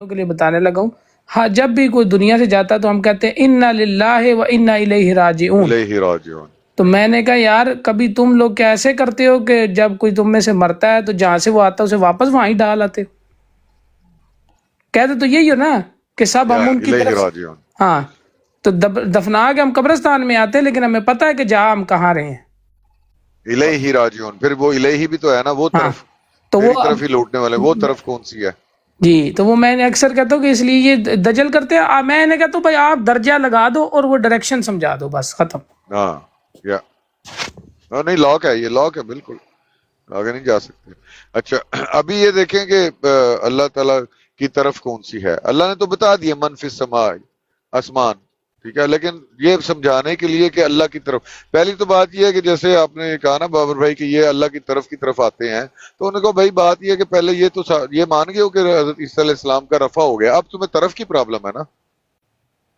کے لیے بتانے لگا ہوں. ہاں جب بھی کوئی دنیا سے جاتا تو ہم کہتے ہیں انا للہ و انا الیہ راجعون. الیہ راجعون. تو میں نے کہا یار کبھی تم لوگ کیا ایسے کرتے ہو کہ جب کوئی تم میں سے مرتا ہے تو جہاں سے وہ آتا ہے اسے واپس وہاں ہی ڈال آتے ہو؟ کہتے تو یہی ہو نا کہ سب ہم ان کی الیہ طرف. راجعون. ہاں تو دفنا کے ہم قبرستان میں آتے ہیں لیکن ہمیں پتہ ہے کہ جہاں ہم کہاں رہے ہیں. الیہ راجعون. پھر وہ الیہ بھی تو ہے نا، وہ ہاں طرف تو میری وہ طرف ہی لوٹنے والے، وہ طرف کون سی ہے؟ جی تو وہ میں نے اکثر کہتا ہوں کہ اس لیے یہ دجل کرتے ہیں. میں نے کہتا ہوں بھائی آپ درجہ لگا دو اور وہ ڈائریکشن سمجھا دو، بس ختم. ہاں یا نہیں، لاک ہے، یہ لاک ہے، بالکل آگے نہیں جا سکتے. اچھا ابھی یہ دیکھیں کہ اللہ تعالیٰ کی طرف کون سی ہے. اللہ نے تو بتا دیا من فی السماء، آسمان، ٹھیک ہے، لیکن یہ سمجھانے کے لیے کہ اللہ کی طرف. پہلی تو بات یہ ہے کہ جیسے آپ نے کہا نا بابر بھائی کہ یہ اللہ کی طرف آتے ہیں، تو انہوں نے کہا بھائی بات یہ ہے کہ پہلے یہ تو یہ مان گئے ہو کہ حضرت عیسیٰ علیہ السلام کا رفع ہو گیا، اب تمہیں طرف کی پرابلم ہے نا،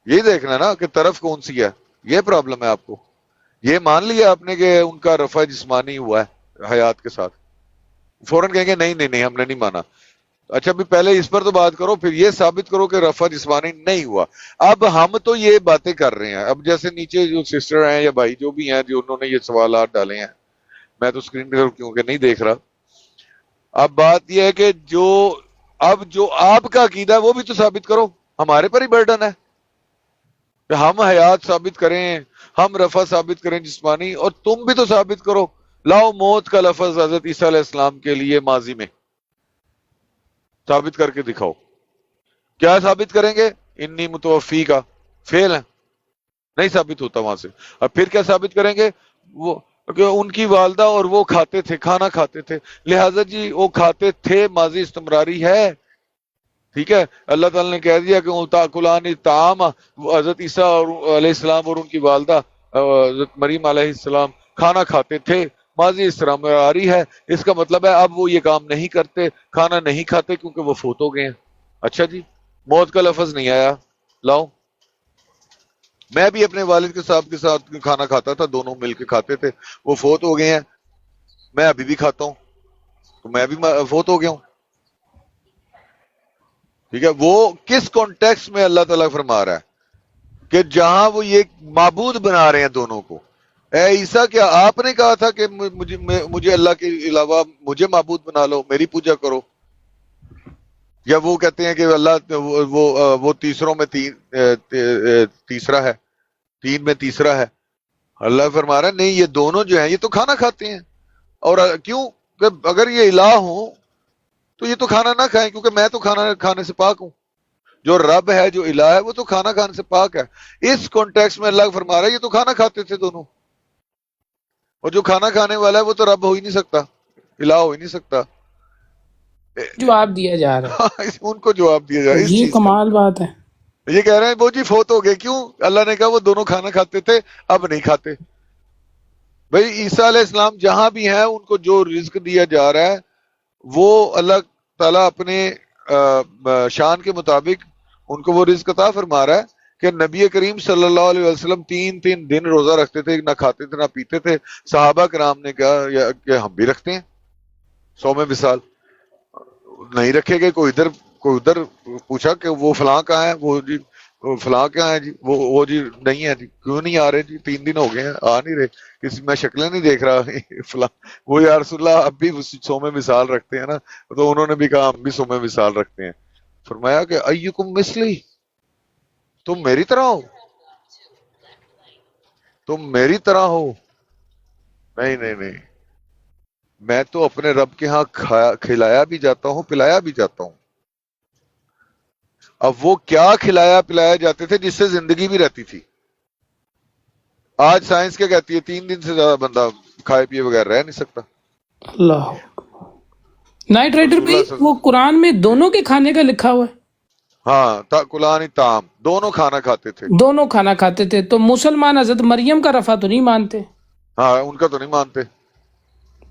یہی دیکھنا ہے نا کہ طرف کون سی ہے، یہ پرابلم ہے آپ کو. یہ مان لیا آپ نے کہ ان کا رفع جسمانی ہوا ہے حیات کے ساتھ، فوراً کہیں گے نہیں ہم نے نہیں مانا. اچھا بھی پہلے اس پر تو بات کرو، پھر یہ ثابت کرو کہ رفع جسمانی نہیں ہوا. اب ہم تو یہ باتیں کر رہے ہیں، اب جیسے نیچے جو سسٹر ہیں یا بھائی جو بھی ہیں جو انہوں نے یہ سوالات ڈالے ہیں، میں تو اسکرین پہ کیونکہ نہیں دیکھ رہا. اب بات یہ ہے کہ جو آپ کا عقیدہ ہے وہ بھی تو ثابت کرو. ہمارے پر ہی برڈن ہے کہ ہم حیات ثابت کریں، ہم رفع ثابت کریں جسمانی، اور تم بھی تو ثابت کرو. لاؤ موت کا لفظ حضرت عیسیٰ علیہ السلام کے لیے ماضی میں ثابت کر کے دکھاؤ. کیا ثابت کریں گے؟ انی متوفی کا فعل ہے، نہیں ثابت ہوتا وہاں سے. اب پھر کیا ثابت کریں گے؟ وہ کہ ان کی والدہ اور وہ کھاتے تھے، کھانا کھاتے تھے، لہٰذا جی وہ کھاتے تھے ماضی استمراری ہے، ٹھیک ہے. اللہ تعالیٰ نے کہہ دیا کہ وہ تاکلان طعام، حضرت عیسیٰ علیہ السلام اور ان کی والدہ حضرت مریم علیہ السلام کھانا کھاتے تھے، ماضی استمراری ہے. اس کا مطلب ہے اب وہ یہ کام نہیں کرتے، کھانا نہیں کھاتے کیونکہ وہ فوت ہو گئے ہیں. اچھا جی موت کا لفظ نہیں آیا، لاؤ. میں بھی اپنے والد کے ساتھ کھانا کھاتا تھا، دونوں مل کے کھاتے تھے، وہ فوت ہو گئے ہیں. میں ابھی بھی کھاتا ہوں تو میں بھی فوت ہو گیا ہوں، ٹھیک ہے. وہ کس کانٹیکس میں اللہ تعالیٰ فرما رہا ہے کہ جہاں وہ یہ معبود بنا رہے ہیں دونوں کو. اے عیسیٰ کیا آپ نے کہا تھا کہ مجھے اللہ کے علاوہ مجھے معبود بنا لو، میری پوجا کرو؟ یا وہ کہتے ہیں کہ اللہ وہ تیسروں میں تیسرا ہے، تین میں تیسرا ہے. اللہ فرما رہا ہے نہیں، یہ دونوں جو ہیں یہ تو کھانا کھاتے ہیں. اور کیوں کہ اگر یہ الہ ہوں تو یہ تو کھانا نہ کھائیں، کیونکہ میں تو کھانا کھانے سے پاک ہوں. جو رب ہے، جو الہ ہے، وہ تو کھانا کھانے سے پاک ہے. اس کانٹیکس میں اللہ فرما رہا ہے یہ تو کھانا کھاتے تھے دونوں، اور جو کھانا کھانے والا ہے وہ تو رب ہو ہی نہیں سکتا، الہ ہو ہی نہیں سکتا. جواب دیا جا رہا ہے، ان کو جواب دیا جائے اس یہ چیز کا. کمال بات ہے. یہ کہہ رہے ہیں وہ جی فوت ہو گئے، کیوں؟ اللہ نے کہا وہ دونوں کھانا کھاتے تھے، اب نہیں کھاتے. بھئی عیسیٰ علیہ السلام جہاں بھی ہیں ان کو جو رزق دیا جا رہا ہے وہ اللہ تعالیٰ اپنے شان کے مطابق ان کو وہ رزق عطا فرما رہا ہے. کہ نبی کریم صلی اللہ علیہ وسلم 3 دن روزہ رکھتے تھے، نہ کھاتے تھے نہ پیتے تھے. صحابہ کرام نے کہا کہ ہم بھی رکھتے ہیں 100 وصال. نہیں رکھے گئے، کوئی ادھر پوچھا کہ وہ فلاں کہاں ہے، وہ جی فلاں کہاں ہے جی، وہ جی نہیں ہے جی. کیوں نہیں آ رہے جی؟ 3 دن ہو گئے ہیں آ نہیں رہے، کسی میں شکلیں نہیں دیکھ رہا فلاں. وہ یا رسول اللہ اب بھی 100 وصال رکھتے ہیں نا. تو انہوں نے بھی کہا ہم بھی 100 وصال رکھتے ہیں. فرمایا کہ ایکم مثلی، تم میری طرح ہو، تم میری طرح ہو. نہیں، میں تو اپنے رب کے ہاں کھلایا بھی جاتا ہوں، پلایا بھی جاتا ہوں. اب وہ کیا کھلایا پلایا جاتے تھے جس سے زندگی بھی رہتی تھی. آج سائنس کیا کہتی ہے؟ 3 دن سے زیادہ بندہ کھائے پیے بغیر رہ نہیں سکتا. اللہ نائٹ رائڈر رسول بھائی، اللہ وہ قرآن میں دونوں کے کھانے کا لکھا ہوا ہے. ہاں تاکلان طعام، دونوں کھانا کھاتے تھے. دونوں کھانا کھاتے تھے. تو مسلمان حضرت مریم کا رفع تو نہیں مانتے؟ ہاں ان کا تو نہیں مانتے.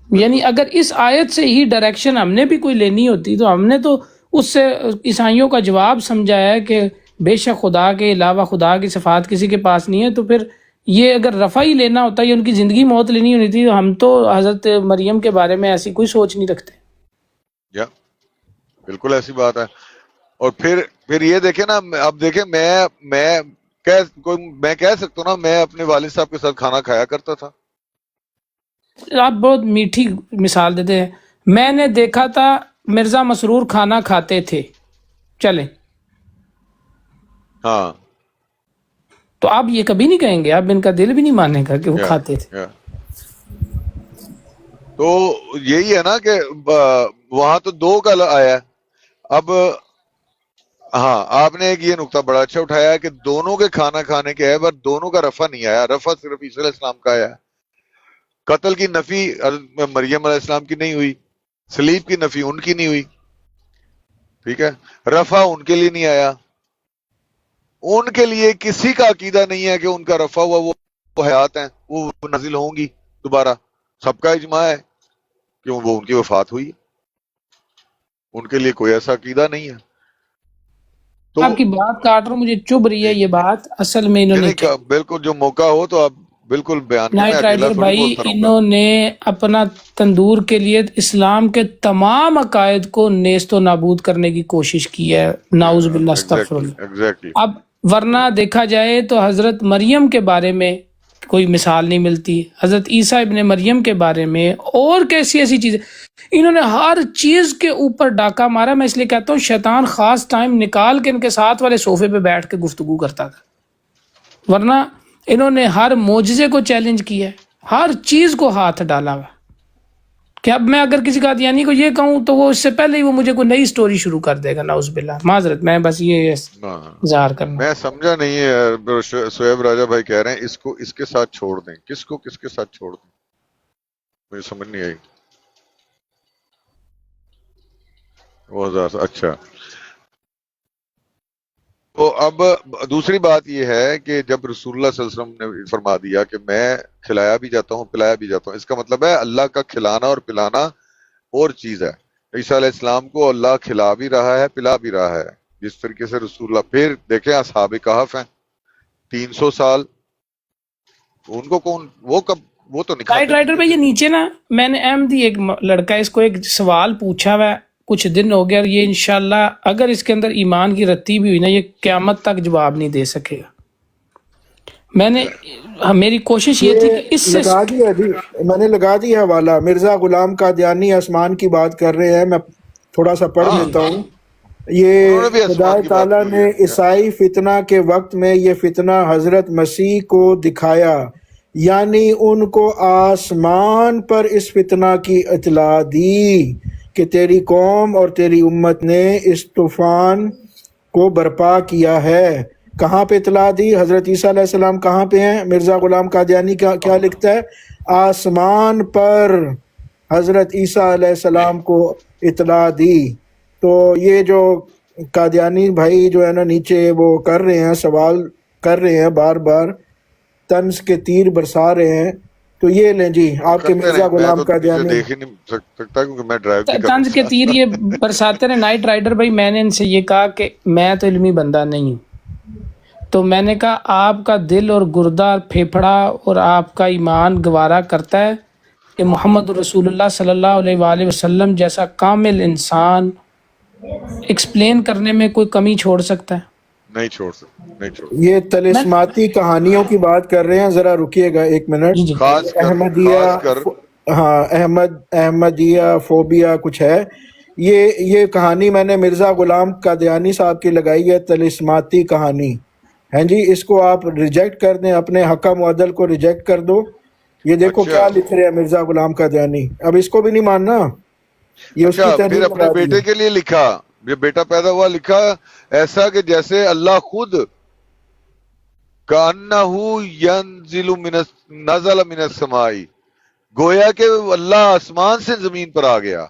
یعنی اگر اس آیت سے ہی ڈائریکشن ہم نے بھی کوئی لینی ہوتی تو ہم نے تو اس سے عیسائیوں کا جواب سمجھا ہے کہ بے شک خدا کے علاوہ خدا کی صفات کسی کے پاس نہیں ہے. تو پھر یہ اگر رفع ہی لینا ہوتا یا ان کی زندگی موت لینی ہونی تھی تو ہم تو حضرت مریم کے بارے میں ایسی کوئی سوچ نہیں رکھتے. یا بالکل ایسی بات ہے. اور پھر یہ دیکھیں نا، اب دیکھیں میں کہہ سکتا ہوں نا، میں اپنے والد صاحب کے ساتھ کھانا کھایا کرتا تھا. آپ بہت میٹھی مثال دیتے ہیں. میں نے دیکھا تھا مرزا مسرور کھانا کھاتے تھے، چلیں ہاں تو آپ یہ کبھی نہیں کہیں گے، آپ ان کا دل بھی نہیں مانے گا کہ وہ یا کھاتے تھے. یا تو یہی ہے نا کہ وہاں تو دو کا آیا ہے. اب ہاں، آپ نے ایک یہ نقطہ بڑا اچھا اٹھایا ہے کہ دونوں کے کھانا کھانے کے ہے، پر دونوں کا رفع نہیں آیا. رفع صرف عیسی علیہ السلام کا آیا ہے. قتل کی نفی مریم علیہ السلام کی نہیں ہوئی، صلیب کی نفی ان کی نہیں ہوئی. ٹھیک ہے، رفع ان کے لیے نہیں آیا. ان کے لیے کسی کا عقیدہ نہیں ہے کہ ان کا رفع ہوا وہ حیات ہیں، وہ نازل ہوں گی دوبارہ. سب کا اجماع ہے کہ وہ ان کی وفات ہوئی. ان کے لیے کوئی ایسا عقیدہ نہیں ہے. تو آپ کی بات کاٹ رہا ہوں، مجھے چبھ رہی ہے یہ بات. اصل میں انہوں نے کیا، بالکل جو موقع ہو تو آپ بالکل بیان کریں. میں نائٹ اکیلا رائڈر تھوڑی بھائی، بولتا رہوں گا. انہوں نے اپنا تندور کے لیے اسلام کے تمام عقائد کو نیست و نابود کرنے کی کوشش کی ہے. نعوذ باللہ، استغفر اللہ. ایگزیکٹلی. اب ورنہ دیکھا جائے تو حضرت مریم کے بارے میں کوئی مثال نہیں ملتی، حضرت عیسیٰ ابن مریم کے بارے میں، اور کیسی ایسی چیزیں. انہوں نے ہر چیز کے اوپر ڈاکہ مارا. میں اس لیے کہتا ہوں شیطان خاص ٹائم نکال کے ان کے ساتھ والے صوفے پہ بیٹھ کے گفتگو کرتا تھا، ورنہ انہوں نے ہر معجزے کو چیلنج کیا ہے، ہر چیز کو ہاتھ ڈالا ہوا. کہ اب میں اگر کسی قادیانی کو یہ کہوں تو وہ اس سے پہلے ہی وہ مجھے کوئی نئی سٹوری شروع کر دے گا. نعوذ باللہ، معذرت، میں بس یہ اظہار کرنا. میں سمجھا نہیں ہے. شعیب راجہ بھائی کہہ رہے ہیں اس کو اس کے ساتھ چھوڑ دیں. کس کو کس کے ساتھ چھوڑ دیں؟ مجھے سمجھ نہیں آئی. اچھا، تو اب دوسری بات یہ ہے کہ جب رسول اللہ صلی اللہ علیہ وسلم نے فرما دیا کہ میں کھلایا بھی جاتا ہوں پلایا بھی جاتا ہوں، اس کا مطلب ہے اللہ کا کھلانا اور پلانا اور چیز ہے. عیسیٰ علیہ السلام کو اللہ کھلا بھی رہا ہے پلا بھی رہا ہے جس طریقے سے رسول اللہ. پھر دیکھیں اصحاب کہف ہیں 300 سال، ان کو کون وہ تو نہیں نائٹ کھاتے رائڈر پیتے پہ تھے. یہ نیچے نا، میں نے احمدی ایک لڑکا اس کو ایک سوال پوچھا ہوا ہے، کچھ دن ہو گیا، اور یہ انشاءاللہ اگر اس کے اندر ایمان کی رتی بھی ہوئی نا، یہ قیامت تک جواب نہیں دے سکے گا. میری کوشش یہ تھی کہ اس سے لگا دیا جی، میں نے لگا دیا حوالہ. مرزا غلام قادیانی آسمان کی بات کر رہے ہیں. میں تھوڑا سا پڑھ لیتا ہوں. یہ انہوں نے بھی خدا آسمان کی بات تعالیٰ کی نے ہے. عیسائی فتنہ کے وقت میں یہ فتنہ حضرت مسیح کو دکھایا، یعنی ان کو آسمان پر اس فتنہ کی اطلاع دی کہ تیری قوم اور تیری امت نے اس طوفان کو برپا کیا ہے. کہاں پہ اطلاع دی؟ حضرت عیسیٰ علیہ السلام کہاں پہ ہیں؟ مرزا غلام قادیانی کیا لکھتا ہے؟ آسمان پر حضرت عیسیٰ علیہ السلام کو اطلاع دی. تو یہ جو قادیانی بھائی جو ہے نا نیچے وہ کر رہے ہیں، سوال کر رہے ہیں، بار بار طنز کے تیر برسا رہے ہیں، تو یہ لیں جی آپ کے مرزا غلام قادیانی. دیکھ ہی نہیں سکتا کیونکہ میں ڈرائیو بھی کرتا طنز کے تیر یہ برساتے رہے. نائٹ رائڈر بھائی، میں نے ان سے یہ کہا کہ میں تو علمی بندہ نہیں ہوں، تو میں نے کہا آپ کا دل اور گردہ پھیپھڑا اور آپ کا ایمان گوارا کرتا ہے کہ محمد رسول اللہ صلی اللہ علیہ وآلہ وسلم جیسا کامل انسان ایکسپلین کرنے میں کوئی کمی چھوڑ سکتا ہے؟ نہیں چھوڑ سکتا. یہ طلسماتی کہانیوں کی بات کر رہے ہیں، ذرا رکیے گا ایک منٹ. جی جی. احمدیہ فوبیا کچھ ہے. یہ کہانی میں نے مرزا غلام قادیانی صاحب کی لگائی ہے، طلسماتی کہانی. ہیں جی، اس کو آپ ریجیکٹ کر دیں، اپنے حکم و عدل کو ریجیکٹ کر دو. یہ دیکھو کیا لکھ رہے ہیں مرزا غلام قادیانی. اب اس کو بھی نہیں ماننا، یہ اس کی پھر تحریر اپنے بیٹے کے لیے لکھا، یہ بیٹا پیدا ہوا، لکھا ایسا کہ جیسے اللہ خود کَأَنَّهُ نزل من السماء، گویا کہ اللہ آسمان سے زمین پر آ گیا.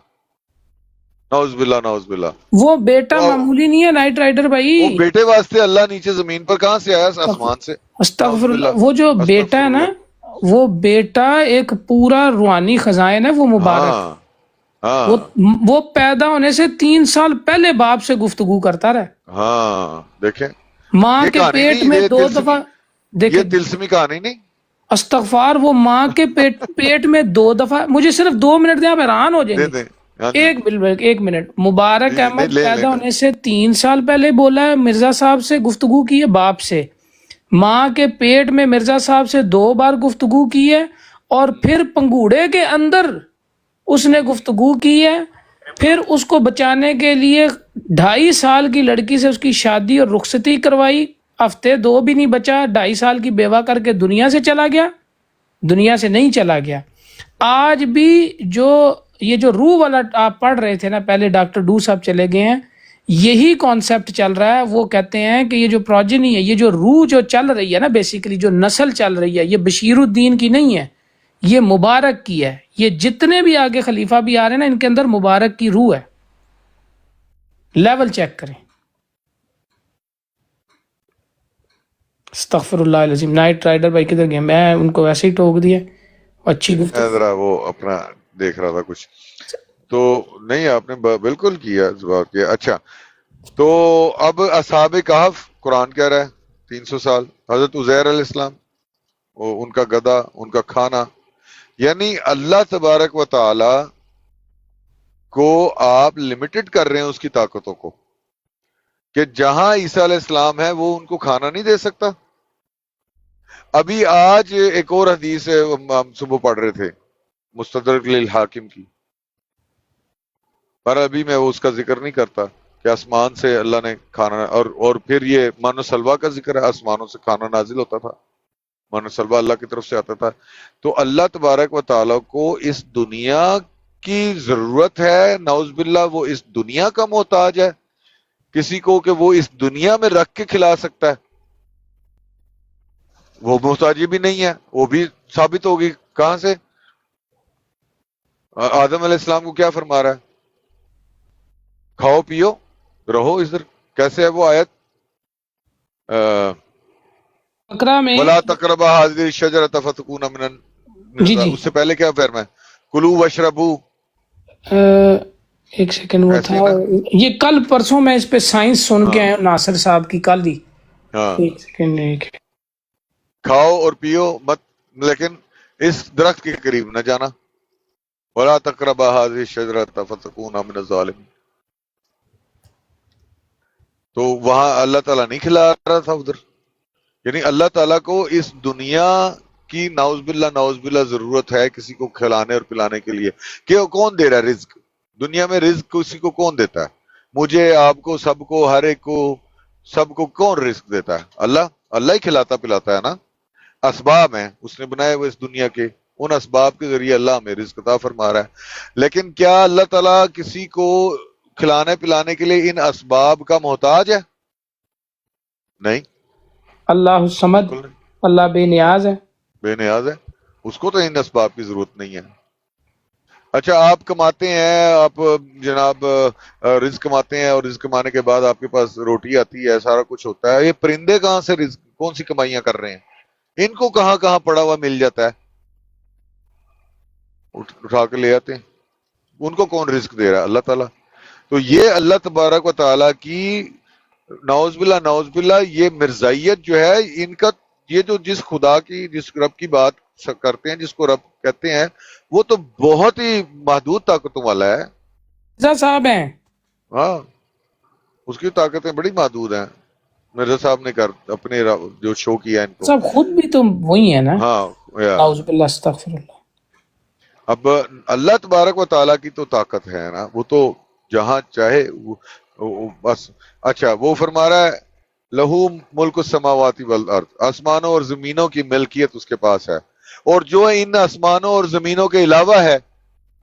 نعوذ باللہ نعوذ باللہ. وہ بیٹا معمولی نہیں ہے نائٹ رائڈر بھائی. وہ بیٹے واسطے اللہ نیچے زمین پر کہاں سے آیا؟ آسمان سے. استغفر اللہ. وہ جو بیٹا ہے نا، وہ بیٹا ایک پورا روحانی خزائن ہے. وہ مبارک وہ پیدا ہونے سے 3 سال پہلے باپ سے گفتگو کرتا رہا. ہاں دیکھیں، ماں کے پیٹ میں 2 دفعہ، یہ تلسمی کہانی نہیں. استغفار، وہ ماں کے پیٹ میں 2 دفعہ. مجھے صرف 2 منٹ دیں، آپ حیران ہو جائیں گے. ہاں جی ایک منٹ، مبارک جی جی، نہیں احمد لے پیدا لیں ہونے سے 3 سال پہلے بولا ہے مرزا صاحب سے گفتگو کی ہے باپ سے، ماں کے پیٹ میں مرزا صاحب سے 2 بار گفتگو کی ہے، اور پھر پنگوڑے کے اندر اس نے گفتگو کی ہے، پھر اس کو بچانے کے لیے 2.5 سال کی لڑکی سے اس کی شادی اور رخصتی کروائی، ہفتے 2 بھی نہیں بچا، 2.5 سال کی بیوہ کر کے دنیا سے چلا گیا، دنیا سے نہیں چلا گیا۔ آج بھی یہ جو روح والا آپ پڑھ رہے تھے نا، پہلے ڈاکٹر ڈو صاحب چلے گئے ہیں، یہی کانسیپٹ چل رہا ہے۔ وہ کہتے ہیں کہ یہ جو پروجنی ہے، یہ جو روح جو چل رہی ہے نا، بیسیکلی جو نسل چل رہی ہے، یہ بشیر الدین کی نہیں ہے، یہ مبارک کی ہے۔ یہ جتنے بھی آگے خلیفہ بھی آ رہے ہیں نا، ان کے اندر مبارک کی روح ہے، لیول چیک کریں۔ استغفر اللہ العظیم۔ نائٹ رائڈر بھائی کدھر گئے؟ میں ان کو ویسے ہی ٹوک دیا، اچھی میں گفتگو۔ ذرا وہ اپنا دیکھ رہا تھا کچھ، تو نہیں آپ نے بالکل کیا جواب کیا۔ اچھا تو اب اصحاب کہف قرآن کہہ رہا ہے 300 سال، حضرت عزیر علیہ السلام، ان کا گدھا، ان کا کھانا، یعنی اللہ تبارک و تعالی کو آپ لمیٹڈ کر رہے ہیں اس کی طاقتوں کو، کہ جہاں عیسیٰ علیہ السلام ہے وہ ان کو کھانا نہیں دے سکتا۔ ابھی آج ایک اور حدیث ہے، ہم صبح پڑھ رہے تھے مستدرک للحاکم کی، پر ابھی میں اس کا ذکر نہیں کرتا کہ آسمان سے اللہ نے کھانا، اور پھر یہ من و سلوا کا ذکر ہے، آسمانوں سے کھانا نازل ہوتا تھا، من و سلوا اللہ کی طرف سے آتا تھا۔ تو اللہ تبارک و تعالیٰ کو اس دنیا کی ضرورت ہے، نعوذ باللہ وہ اس دنیا کا محتاج ہے کسی کو کہ وہ اس دنیا میں رکھ کے کھلا سکتا ہے؟ وہ محتاجی بھی نہیں ہے، وہ بھی ثابت ہوگی کہاں سے؟ آدم علیہ السلام کو کیا فرما رہا ہے؟ کھاؤ پیو رہو ادھر۔ کیسے ہے وہ آیت؟ بقرہ میں ولا تقربا هذه الشجرة فتكونا من جی جی اس سے پہلے کیا فرما ہے؟ کلو وشربو، ایک سیکنڈ، وہ ایسے تھا ہی نا؟ یہ کل پرسوں میں اس پہ سائنس سن کے ہاں آیا ہوں ناصر صاحب کی، کل ہی۔ ہاں، ایک سیکنڈ، کھاؤ اور پیو مت، لیکن اس درخت کے قریب نہ جانا۔ ولا تقربا هذه الشجرة فتكونا من الظالمين۔ تو وہاں اللہ تعالیٰ نہیں کھلا رہا تھا ادھر، یعنی اللہ تعالیٰ کو اس دنیا کی نعوذ باللہ ضرورت ہے کسی کو کھلانے اور پلانے کے لیے، کہ وہ کون دے رہا ہے رزق؟ دنیا میں رزق کسی کو کون دیتا ہے؟ مجھے، آپ کو، سب کو، ہر ایک کو، سب کو کون رزق دیتا ہے؟ اللہ۔ اللہ ہی کھلاتا پلاتا ہے نا۔ اسباب ہیں اس نے بنائے ہوئے اس دنیا کے، ان اسباب کے ذریعے اللہ ہمیں رزق عطا فرما رہا ہے۔ لیکن کیا اللہ تعالیٰ کسی کو کھلانے پلانے کے لیے ان اسباب کا محتاج ہے؟ نہیں، اللہ الصمد، بالکل نہیں، اللہ بے نیاز ہے۔ بے نیاز ہے، اس کو تو ان اسباب کی ضرورت نہیں ہے۔ اچھا آپ کماتے ہیں، آپ جناب رزق کماتے ہیں، اور رزق کمانے کے بعد آپ کے پاس روٹی آتی ہے، سارا کچھ ہوتا ہے، یہ پرندے کہاں سے رزق، کون سی کمائیاں کر رہے ہیں؟ ان کو کہاں کہاں پڑا ہوا مل جاتا ہے، اٹھا کے لے آتے ہیں۔ ان کو کون رزق دے رہا ہے؟ اللہ تعالیٰ۔ تو یہ اللہ تبارک و تعالیٰ کی نعوذ باللہ یہ مرزائیت جو ہے ان کا، یہ جو جس خدا کی، جس رب کی بات کرتے ہیں، جس کو رب کہتے ہیں، وہ تو بہت ہی محدود طاقتوں والا ہے۔ مرزا صاحب ہیں، ہاں، اس کی طاقتیں بڑی محدود ہیں۔ مرزا صاحب نے اپنے جو شو کیا ان کو، سب خود بھی تو وہی ہے نا، ہاں یا اعوذ باللہ استغفر اللہ۔ اب اللہ تبارک و تعالیٰ کی تو طاقت ہے نا، وہ تو جہاں چاہے بس۔ اچھا وہ فرما رہا ہے لہو ملک السماوات والارض، آسمانوں اور زمینوں کی ملکیت اس کے پاس ہے، اور جو ان آسمانوں اور زمینوں کے علاوہ ہے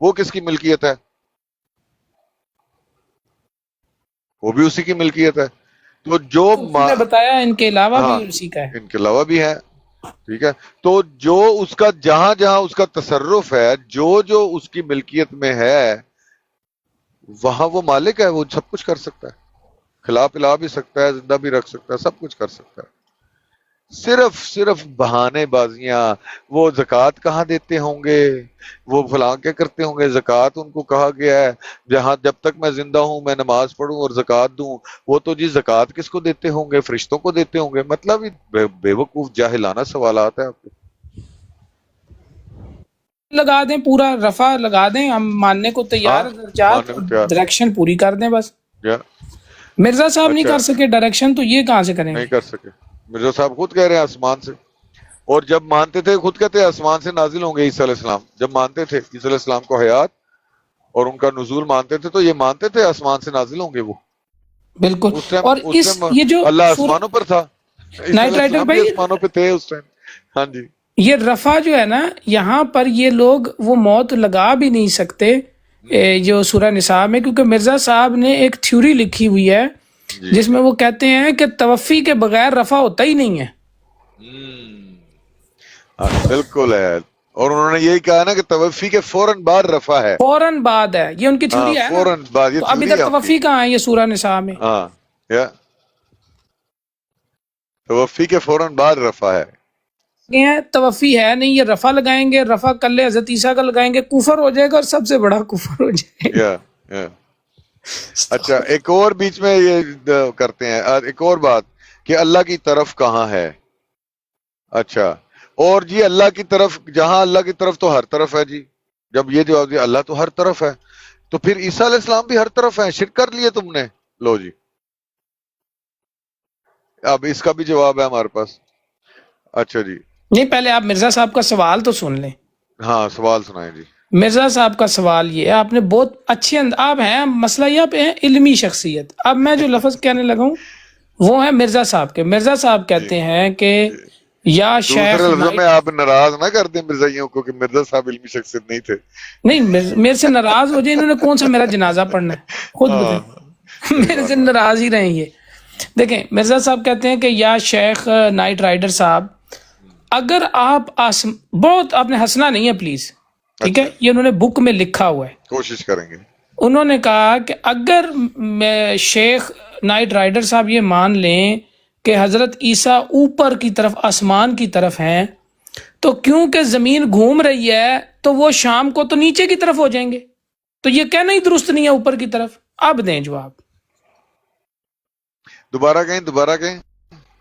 وہ کس کی ملکیت ہے؟ وہ بھی اسی کی ملکیت ہے۔ تو جو تو نے بتایا ان کے علاوہ ہاں بھی اسی کا ہے۔ ان کے علاوہ بھی ہے، ٹھیک ہے۔ تو جو اس کا جہاں جہاں اس کا تصرف ہے، جو جو اس کی ملکیت میں ہے، وہاں وہ مالک ہے، وہ سب کچھ کر سکتا ہے، کھلا پلا بھی سکتا ہے، زندہ بھی رکھ سکتا ہے، سب کچھ کر سکتا ہے۔ صرف بہانے بازیاں، وہ زکوٰۃ کہاں دیتے ہوں گے، وہ فلاں کیا کرتے ہوں گے، زکوٰۃ ان کو کہا گیا ہے جہاں جب تک میں زندہ ہوں میں نماز پڑھوں اور زکوٰۃ دوں، وہ تو جی زکوٰۃ کس کو دیتے ہوں گے؟ فرشتوں کو دیتے ہوں گے۔ مطلب بے وقوف جاہلانہ سوالات ہیں آپ کے۔ لگا دیں، پورا رفع لگا دیں، ہم ماننے کو تیار، ماننے کو تیار۔ ڈائریکشن پوری کر دیں بس۔ یا مرزا صاحب نہیں اچھا، کر سکے ڈائریکشن، تو یہ کہاں سے کریں نہیں گے؟ کر سکے، مرزا صاحب خود کہہ رہے ہیں آسمان سے، اور جب مانتے تھے خود کہتے ہیں آسمان سے نازل ہوں گے عیسیٰ علیہ السلام، جب مانتے تھے عیسیٰ علیہ السلام کو حیات اور ان کا نزول مانتے تھے، تو یہ مانتے تھے آسمان سے نازل ہوں گے وہ، بالکل۔ اس ٹائم اور اس اس ٹائم یہ جو اللہ آسمانوں پر تھا، عیسیٰ نائٹ علیہ رائڈر السلام بھی بھائی، آسمانوں پہ تھے اس ٹائم۔ ہاں جی، یہ رفع جو ہے نا، یہاں پر یہ لوگ وہ موت لگا بھی نہیں سکتے جو سورہ نساء میں، کیونکہ مرزا صاحب نے ایک تھیوری لکھی ہوئی ہے جی جس میں وہ کہتے ہیں کہ توفی کے بغیر رفع ہوتا ہی نہیں ہے۔ بالکل ہے، اور انہوں نے یہی کہا نا کہ توفی کے فوراً بعد رفع ہے، فوراً بعد ہے، یہ ان کی ہاں تھیوری ہے نا۔ فوراً بعد، یہ تو اب تھیوری ادھر ہے ان کی، توفی کہاں ہے یہ سورہ نساء میں؟ ہاں یا توفی کے فوراً بعد رفع ہے۔ یہ توفی ہے نہیں، یہ رفع لگائیں گے، رفع کر لے حضرت عیسیٰ کا لگائیں گے، کفر ہو جائے گا، اور سب سے بڑا کفر ہو جائے گا۔ یا اچھا، ایک اور بیچ میں یہ کرتے ہیں، ایک اور بات کہ اللہ کی طرف کہاں ہے؟ اچھا، اور جی اللہ کی طرف، جہاں اللہ کی طرف تو ہر طرف ہے جی، جب یہ جواب دیا اللہ تو ہر طرف ہے، تو پھر عیسیٰ علیہ السلام بھی ہر طرف ہیں، شرک کر لیے تم نے، لو جی اب اس کا بھی جواب ہے ہمارے پاس۔ اچھا جی، نہیں، پہلے آپ مرزا صاحب کا سوال تو سن لیں۔ ہاں سوال سنائیں جی۔ مرزا صاحب کا سوال یہ ہے، آپ نے بہت اچھے آپ ہیں، مسئلہ یہ پہ ہیں علمی شخصیت۔ اب میں جو لفظ کہنے لگا ہوں وہ ہے مرزا صاحب کے۔ مرزا صاحب کہتے ہیں کہ یا شیخ دوسرے لفظوں میں آپ ناراض نہ کر دیں مرزائیوں کو کہ مرزا صاحب علمی شخصیت نہیں تھے۔ نہیں، میرے سے ناراض ہو جائے، انہوں نے کون سا میرا جنازہ پڑھنا ہے، خود بتائیں، میرے سے ناراض ہی رہیں یہ۔ دیکھیں، مرزا صاحب کہتے ہیں کہ یا شیخ نائٹ رائڈر صاحب، اگر آپ بہت، آپ نے ہنسنا نہیں ہے پلیز، ٹھیک ہے، یہ انہوں نے بک میں لکھا ہوا ہے۔ کوشش کریں گے۔ انہوں نے کہا کہ اگر شیخ نائٹ رائڈر صاحب یہ مان لیں کہ حضرت عیسیٰ اوپر کی طرف، آسمان کی طرف ہیں، تو کیونکہ زمین گھوم رہی ہے تو وہ شام کو تو نیچے کی طرف ہو جائیں گے، تو یہ کہنا ہی درست نہیں ہے اوپر کی طرف۔ اب دیں جواب۔ دوبارہ کہیں۔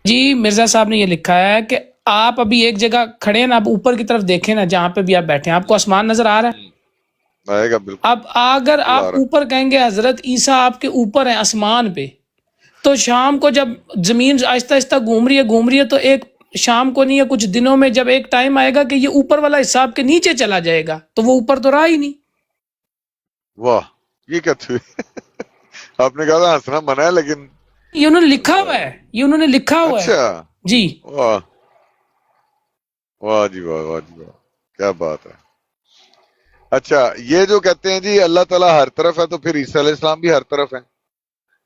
جی، مرزا صاحب نے یہ لکھا ہے کہ آپ ابھی ایک جگہ کھڑے ہیں نا، آپ اوپر کی طرف دیکھیں نا، جہاں پہ بھی آپ بیٹھے ہیں، آپ کو آسمان نظر آ رہا ہے؟ آئے گا بالکل۔ اب اگر آپ اوپر کہیں گے حضرت عیسیٰ آپ کے اوپر ہیں آسمان پہ، تو شام کو جب زمین آہستہ آہستہ گھوم رہی ہے تو ایک شام کو نہیں ہے، کچھ دنوں میں جب ایک ٹائم آئے گا کہ یہ اوپر والا حصہ آپ کے نیچے چلا جائے گا، تو وہ اوپر تو رہا ہی نہیں۔ واہ، یہ کیا تھی؟ آپ نے کہا تھا ہنسنا منع ہے، لیکن یہ انہوں نے لکھا ہوا ہے، یہ انہوں نے لکھا ہوا ہے اچھا، جی۔ واہ واہ جی، واہ واہ جی، واہ، کیا بات ہے۔ اچھا، یہ جو کہتے ہیں جی اللہ تعالیٰ ہر طرف ہے، تو پھر عیسیٰ علیہ السلام بھی ہر طرف ہیں،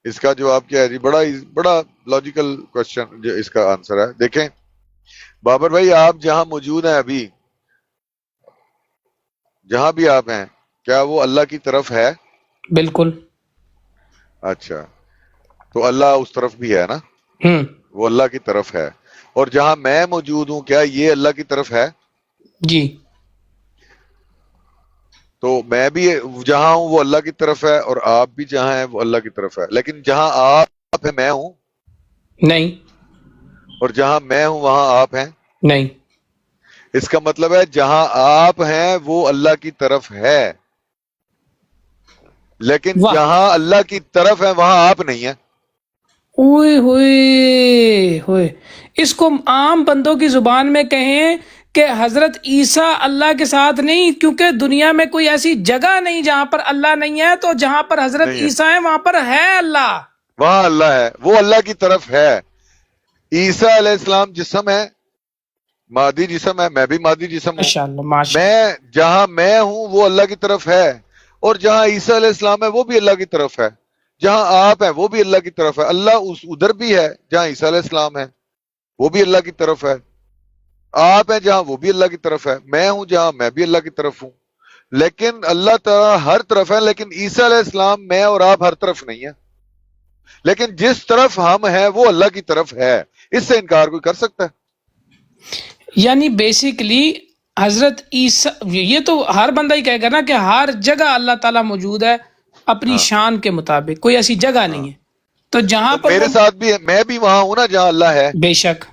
اس کا جواب کیا ہے جی؟ بڑا لاجیکل کوشچن جو اس کا آنسر ہے۔ دیکھیں بابر بھائی، آپ جہاں موجود ہیں ابھی، جہاں بھی آپ ہیں، کیا وہ اللہ کی طرف ہے؟ بالکل۔ اچھا، تو اللہ اس طرف بھی ہے نا، وہ اللہ کی طرف ہے، اور جہاں میں موجود ہوں کیا یہ اللہ کی طرف ہے؟ جی، تو میں بھی جہاں ہوں وہ اللہ کی طرف ہے، اور آپ بھی جہاں ہیں وہ اللہ کی طرف ہے، لیکن جہاں آپ ہیں میں ہوں نہیں، اور جہاں میں ہوں وہاں آپ ہیں نہیں، اس کا مطلب ہے جہاں آپ ہیں وہ اللہ کی طرف ہے، لیکن واہ، جہاں اللہ کی طرف ہے وہاں آپ نہیں ہیں۔ اوئے ہوئے ہوئے، اس کو عام بندوں کی زبان میں کہیں کہ حضرت عیسیٰ اللہ کے ساتھ نہیں، کیونکہ دنیا میں کوئی ایسی جگہ نہیں جہاں پر اللہ نہیں ہے، تو جہاں پر حضرت نہیں ہے، عیسیٰ ہے وہاں پر ہے اللہ۔ وہاں اللہ ہے، وہ اللہ کی طرف ہے۔ عیسیٰ علیہ السلام جسم ہے، مادی جسم ہے، میں بھی مادی جسم ہوں، ماشاء اللہ، ماشاء میں جہاں میں ہوں وہ اللہ کی طرف ہے، اور جہاں عیسیٰ علیہ السلام ہے وہ بھی اللہ کی طرف ہے، جہاں آپ ہیں وہ بھی اللہ کی طرف ہے، اللہ ادھر بھی ہے جہاں عیسیٰ علیہ السلام ہے، وہ بھی اللہ کی طرف ہے، آپ ہیں جہاں وہ بھی اللہ کی طرف ہے، میں ہوں جہاں میں بھی اللہ کی طرف ہوں، لیکن اللہ تعالیٰ ہر طرف ہے، لیکن عیسیٰ علیہ السلام میں اور آپ ہر طرف نہیں ہیں، لیکن جس طرف ہم ہیں وہ اللہ کی طرف ہے، اس سے انکار کوئی کر سکتا ہے؟ یعنی بیسیکلی حضرت عیسیٰ، یہ تو ہر بندہ ہی کہے گا نا کہ ہر جگہ اللہ تعالیٰ موجود ہے اپنی شان کے مطابق، کوئی ایسی جگہ نہیں ہے، تو جہاں تو پر میرے ساتھ بھی ہے، میں بھی وہاں ہوں نا جہاں اللہ ہے، بے شک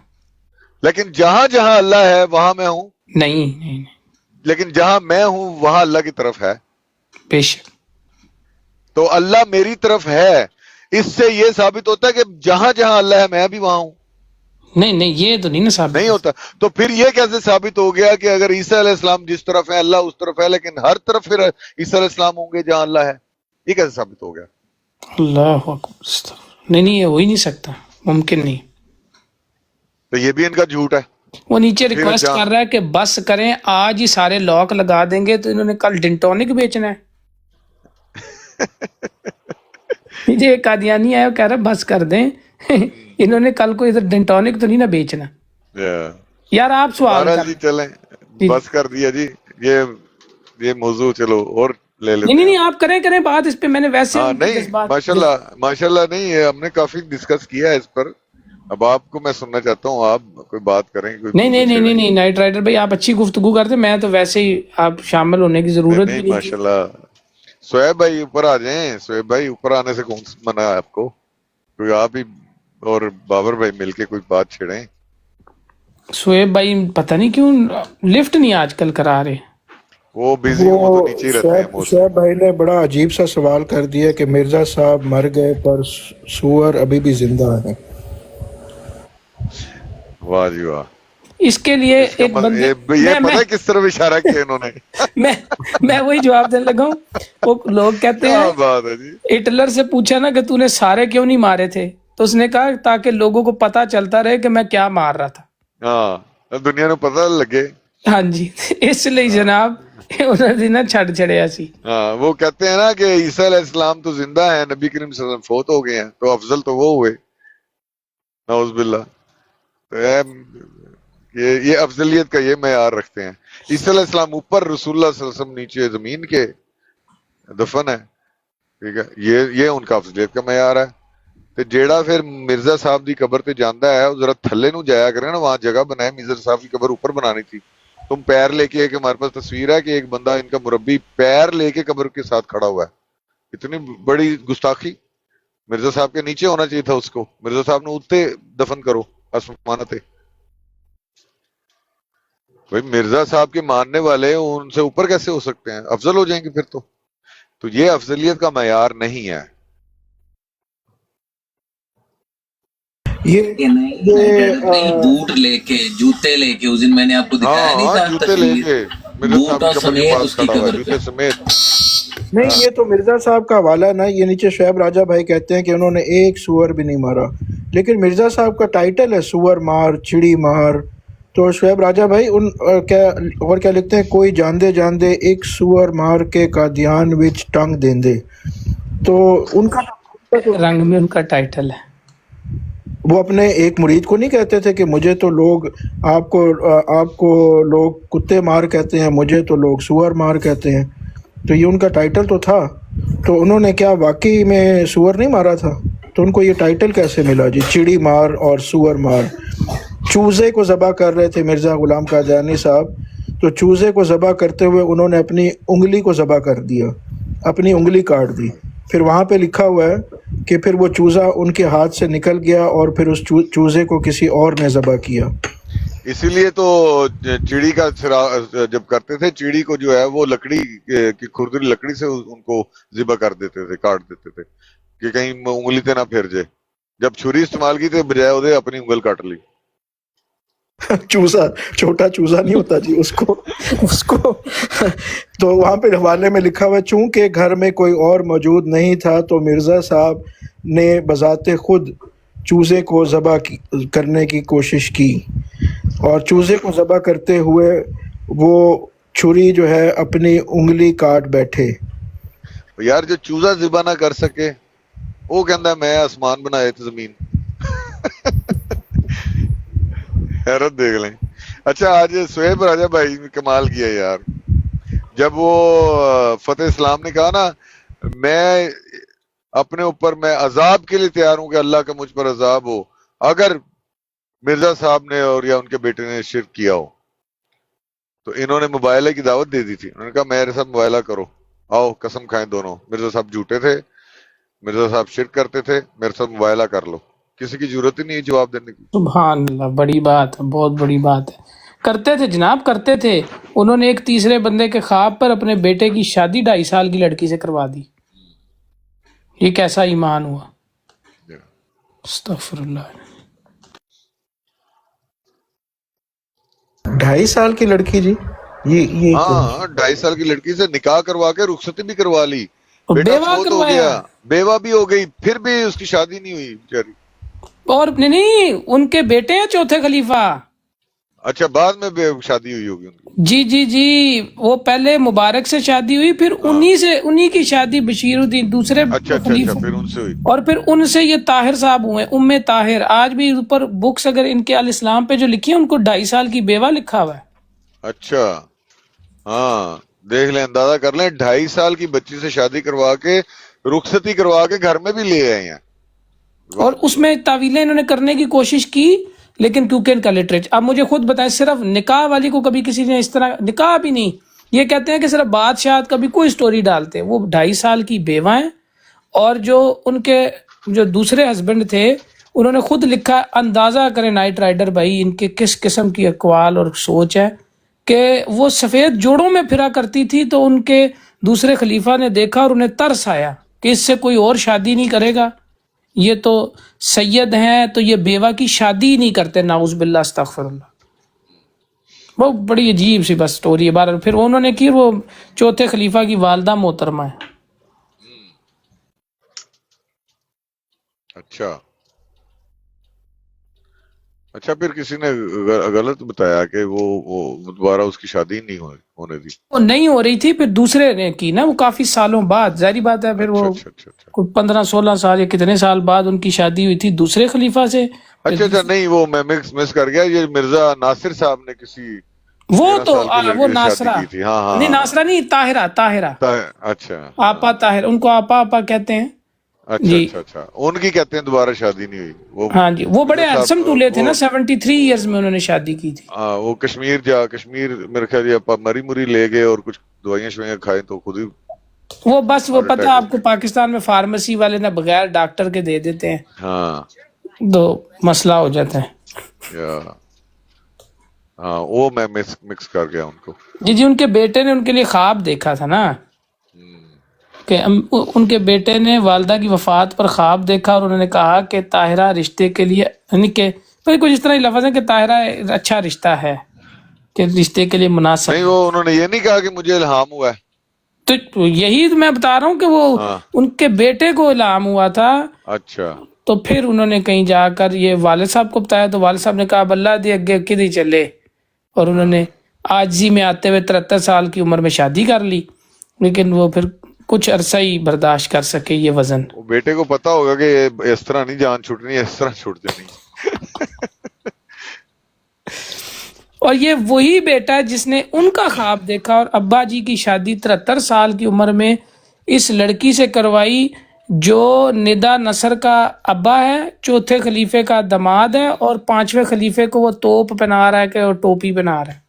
لیکن جہاں جہاں اللہ ہے وہاں میں ہوں، نہیں، لیکن جہاں میں ہوں وہاں اللہ کی طرف ہے، بے شک. تو اللہ میری طرف ہے. اس سے یہ ثابت ہوتا ہے کہ جہاں جہاں اللہ ہے میں بھی وہاں ہوں. نہیں یہ تو نہیں نا ثابت. نہیں ہوتا. تو پھر یہ کیسے ثابت ہو گیا کہ اگر عیسیٰ علیہ السلام جس طرف ہے اللہ اس طرف ہے، لیکن ہر طرف پھر عیسیٰ علیہ السلام ہوں گے جہاں اللہ ہے؟ یہ کیسے ثابت ہو گیا؟ اللہ اکبر، استغفر. نہیں یہ ہو ہی نہیں سکتا، ممکن نہیں. تو یہ بھی ان کا جھوٹ ہے. وہ نیچے پھر ریکویسٹ کر رہا ہے کہ بس کریں، آج ہی سارے لاک لگا دیں گے. تو انہوں نے کل ڈنٹونک بیچنا ہے. مجھے ایک قادیانی آیا، وہ کہہ رہا بس کر دیں، انہوں نے کل کو ادھر ڈنٹونک تو نہیں نہ بیچنا. یار آپ سوال بہرحال کر. جی چلیں، جی. بس کر دیا جی. یہ موضوع چلو اور لے لیتے نہیں ہیں. آپ کریں بات اس پہ. میں نے ویسے ہاں ان کے نہیں، جذبات. ماشاءاللہ نہیں، یہ ہم نے کافی ڈسکس کیا ہے اس پر. اب آپ کو میں سننا چاہتا ہوں، آپ کوئی بات کریں، کوئی موضوع چھیڑیں. نہیں نائٹ رائڈر بھائی آپ اچھی گفتگو کرتے. میں تو ویسے ہی آپ شامل ہونے کی ضرورت بھی نہیں نہیں تھی. ماشاءاللہ. سہیب بھائی اوپر آ جائیں. سہیب بھائی اوپر آنے سے کون منع ہے آپ کو؟ کوئی آپ ہی اور بابر بھائی مل کے کوئی بات چھیڑیں. شعیب بھائی پتہ نہیں کیوں لفٹ نہیں آج کل کرا رہے. وہ بیزی ہوں، وہ تو نیچے ہی رہتے ہیں موسٹلی. شعیب بھائی نے بڑا عجیب سا سوال کر دیا کہ مرزا صاحب مر گئے پر سور ابھی بھی زندہ ہیں. واہ جی واہ. اس کے لیے اس کا ایک بندے یہ پتہ ہے کس طرف اشارہ کیا انہوں نے؟ میں وہی جواب دینے لگا ہوں. وہ لوگ کہتے کیا ہیں بات ہے جی. ہٹلر سے پوچھا نا کہ تو نے سارے کیوں نہیں مارے تھے، تو اس نے کہا تاکہ لوگوں کو پتا چلتا رہے کہ میں کیا مار رہا تھا. ہاں، دنیا کو پتہ لگے. ہاں جی، اس لیے جناب انہوں نے نا چھڑ چھڑیا سی. ہاں، وہ کہتے ہیں نا کہ عیسیٰ علیہ السلام تو زندہ ہیں، نبی کریم صلی اللہ علیہ وسلم فوت ہو گئے ہیں، تو افضل تو وہ ہوئے. نعوذ باللہ. تو یہ افضلیت کا یہ معیار رکھتے ہیں. عیسیٰ علیہ السلام اوپر، رسول اللہ صلی اللہ علیہ وسلم نیچے زمین کے دفن ہے. ٹھیک ہے، یہ ان کا افضلیت کا معیار ہے. تے جیڑا پھر مرزا صاحب دی قبر تے جاندا ہے وہ ذرا تھلے نو جایا کرے نا، وہاں جگہ بنائے. مرزا صاحب کی قبر اوپر بنانی تھی. تم پیر لے کے، ایک ہمارے پاس تصویر ہے کہ ایک بندہ ان کا مربی پیر لے کے قبر کے ساتھ کھڑا ہوا ہے. اتنی بڑی گستاخی. مرزا صاحب کے نیچے ہونا چاہیے تھا اس کو. مرزا صاحب نے اتنے دفن کرو آسمانتے. بھائی مرزا صاحب کے ماننے والے ان سے اوپر کیسے ہو سکتے ہیں؟ افضل ہو جائیں گے پھر تو یہ افضلیت کا معیار نہیں ہے. بوٹ لے کے، جوتے لے کے، اس دن میں نے آپ کو دکھایا نہیں تھا جوتے لے کے مرزا صاحب بوٹوں کی قبر کے سمیت پاس اس کی کھڑا ہوا ہے، قبر جوتے پہ. سمیت. نہیں، یہ تو مرزا صاحب کا حوالہ ہے نا. یہ نیچے شعیب راجہ بھائی کہتے ہیں کہ انہوں نے ایک سور بھی نہیں مارا، لیکن مرزا صاحب کا ٹائٹل ہے سور مار، چڑی مار. تو شعیب راجہ بھائی کیا لکھتے ہیں؟ کوئی جاندے جاندے ایک سور مار کے قادیان وچ ٹنگ دیندے. تو ان کا رنگ میں ان کا ٹائٹل ہے. وہ اپنے ایک مرید کو نہیں کہتے تھے کہ مجھے تو لوگ آپ کو لوگ کتے مار کہتے ہیں، مجھے تو لوگ سور مار کہتے ہیں. تو یہ ان کا ٹائٹل تو تھا. تو انہوں نے کیا واقعی میں سور نہیں مارا تھا؟ تو ان کو یہ ٹائٹل کیسے ملا جی؟ چڑی مار اور سور مار. چوزے کو ذبح کر رہے تھے مرزا غلام قادیانی صاحب، تو چوزے کو ذبح کرتے ہوئے انہوں نے اپنی انگلی کو ذبح کر دیا، اپنی انگلی کاٹ دی. پھر وہاں پہ لکھا ہوا ہے کہ پھر وہ چوزہ ان کے ہاتھ سے نکل گیا اور پھر اس چوزے کو کسی اور نے ذبح کیا. اسی لیے تو چڑی کا جب کرتے تھے، چڑی کو جو ہے وہ لکڑی کی کھردری لکڑی سے ان کو ذبح کر دیتے تھے، کاٹ دیتے تھے کہ کہیں انگلی تے نہ پھر جائے. جب چھری استعمال کی تھے بجائے وہ اپنی انگل کاٹ لی. چوزا چھوٹا چوزا نہیں ہوتا جی اس کو تو وہاں پہ حوالے میں لکھا ہوا ہے چونکہ گھر میں کوئی اور موجود نہیں تھا تو مرزا صاحب نے بذات خود چوزے کو ذبح کرنے کی کوشش کی، اور چوزے کو ذبح کرتے ہوئے وہ چھری جو ہے اپنی انگلی کاٹ بیٹھے. یار جو چوزا ذبح نہ کر سکے وہ کہندا میں آسمان بنائے تھے زمین. حیرت دیکھ لیں. اچھا آج سہیب راجہ بھائی کمال کیا یار. جب وہ فتح اسلام نے کہا نا میں اپنے اوپر میں عذاب کے لیے تیار ہوں کہ اللہ کا مجھ پر عذاب ہو اگر مرزا صاحب نے اور یا ان کے بیٹے نے شرک کیا ہو، تو انہوں نے مباہلے کی دعوت دے دی تھی. انہوں نے کہا میرے ساتھ مباہلہ کرو، آؤ قسم کھائیں دونوں. مرزا صاحب جھوٹے تھے، مرزا صاحب شرک کرتے تھے، میرے ساتھ مباہلہ کر لو. کسی کی ضرورت ہی نہیں ہے جواب دینے کی. سبحان اللہ، بڑی بات ہے، بہت بڑی بات ہے. کرتے تھے جناب، کرتے تھے. انہوں نے ایک تیسرے بندے کے خواب پر اپنے بیٹے کی شادی 2.5 سال کی لڑکی سے کروا دی. یہ کیسا ایمان ہوا؟ استغفر اللہ. 2.5 سال کی لڑکی جی، یہ ہاں 2.5 سال کی لڑکی سے نکاح کروا کے رخصتی بھی کروا لی، بیٹا بیوہ فوت ہو کروایا. گیا، بیوہ بھی ہو گئی، پھر بھی اس کی شادی نہیں ہوئی بیچاری. اور نہیں، ان کے بیٹے ہیں چوتھے خلیفہ. اچھا بعد میں شادی ہوئی ہوگی ان کی. جی جی جی، وہ پہلے مبارک سے شادی ہوئی، پھر انہی کی شادی بشیر الدین دوسرے اچھا اچھا خلیفہ، اچھا، پھر ان سے ہوئی. اور پھر ان سے یہ طاہر صاحب ہوئے، طاہر. آج بھی اوپر بکس اگر ان کے الاسلام پہ جو لکھی ہے، ان کو 2.5 سال کی بیوہ لکھا ہوا ہے. اچھا ہاں دیکھ لیں، اندازہ کر لیں، 2.5 سال کی بچی سے شادی کروا کے رخصتی کروا کے گھر میں بھی لے آئے ہیں. اور اس میں تعویلیں انہوں نے کرنے کی کوشش کی، لیکن کیونکہ ان کا لٹریچر. اب مجھے خود بتائیں، صرف نکاح والی کو کبھی کسی نے اس طرح نکاح بھی نہیں، یہ کہتے ہیں کہ صرف بادشاہ کبھی کوئی سٹوری ڈالتے ہیں. وہ 2.5 سال کی بیوہ ہیں، اور جو ان کے جو دوسرے ہسبینڈ تھے انہوں نے خود لکھا. اندازہ کریں نائٹ رائڈر بھائی ان کے کس قسم کی اقوال اور سوچ ہے کہ وہ سفید جوڑوں میں پھرا کرتی تھی، تو ان کے دوسرے خلیفہ نے دیکھا اور انہیں ترس آیا کہ اس سے کوئی اور شادی نہیں کرے گا، یہ تو سید ہیں، تو یہ بیوہ کی شادی ہی نہیں کرتے. نعوذ باللہ، استغفر اللہ. وہ بڑی عجیب سی بس سٹوری ہے. بہرحال پھر انہوں نے کی، وہ چوتھے خلیفہ کی والدہ محترمہ ہے. اچھا پھر کسی نے غلط بتایا کہ وہ دوبارہ اس کی شادی نہیں ہونے دی. وہ نہیں ہو رہی تھی، پھر دوسرے نے کی نا، وہ کافی سالوں بعد، ظاہری بات ہے. پھر وہ اچھا اچھا اچھا کوئی 15-16 سال یا کتنے سال بعد ان کی شادی ہوئی تھی دوسرے خلیفہ سے. اچھا اچھا، نہیں وہ میں مس کر گیا، یہ مرزا ناصر صاحب نے کسی وہ 13 تو سال کی لڑکی وہ سے ناصرہ، شادی کی تھی. ہاں ہاں نہیں ناصرہ نہیں، طاہرہ. اچھا آپا طاہر، ان کو آپا کہتے ہیں. اچھا جی اچھا اچھا، ان کی کہتے ہیں دوبارہ شادی نہیں ہوئی. وہ ہاں جی، وہ بڑے مرزا ہینڈسم صاحب دولہے تھے نا، وہ 73 ایئرز میں انہوں نے شادی کی تھی. وہ کشمیر میرے خیال مری مری لے گئے اور کچھ دوائیاں شوائیاں کھائیں تو خود ہی وہ بس وہ ہارٹ پتہ اٹیک ہو آپ کو پاکستان میں فارمیسی والے نہ بغیر ڈاکٹر کے دے دیتے ہیں، گیا. ہاں تو مسئلہ ہو جاتا ہے. ہاں وہ میں مکس کر گیا ان کو. جی ان کے بیٹے نے ان کے لیے خواب دیکھا تھا نا، کہ ان کے بیٹے نے والدہ کی وفات پر خواب دیکھا، اور انہوں نے کہا کہ طاہرہ رشتے کے لیے، یعنی کہ کچھ اس طرح لفظ ہے کہ طاہرہ اچھا رشتہ ہے، کہ رشتے کے لیے مناسب نہیں ہے. وہ انہوں نے یہ نہیں کہا کہ مجھے الہام ہوا ہے. تو یہی تو میں بتا رہا ہوں کہ وہ ہاں ان کے بیٹے کو الہام ہوا تھا. اچھا تو پھر انہوں نے کہیں جا کر یہ والد صاحب کو بتایا، تو والد صاحب نے کہا اللہ دی اگے کدی چلے، اور انہوں نے عاجزی میں آتے ہوئے 73 سال کی عمر میں شادی کر لی. لیکن وہ پھر کچھ عرصہ ہی برداشت کر سکے یہ وزن. وہ بیٹے کو پتا ہوگا کہ اس طرح نہیں جان چھوٹنی، اس طرح چھوٹ جانی. اور یہ وہی بیٹا ہے جس نے ان کا خواب دیکھا اور ابا جی کی شادی 73 سال کی عمر میں اس لڑکی سے کروائی، جو ندا نصر کا ابا ہے، چوتھے خلیفے کا داماد ہے، اور 5ویں خلیفے کو وہ توپ پہنا رہا ہے کہ وہ ٹوپی پہنا رہا ہے.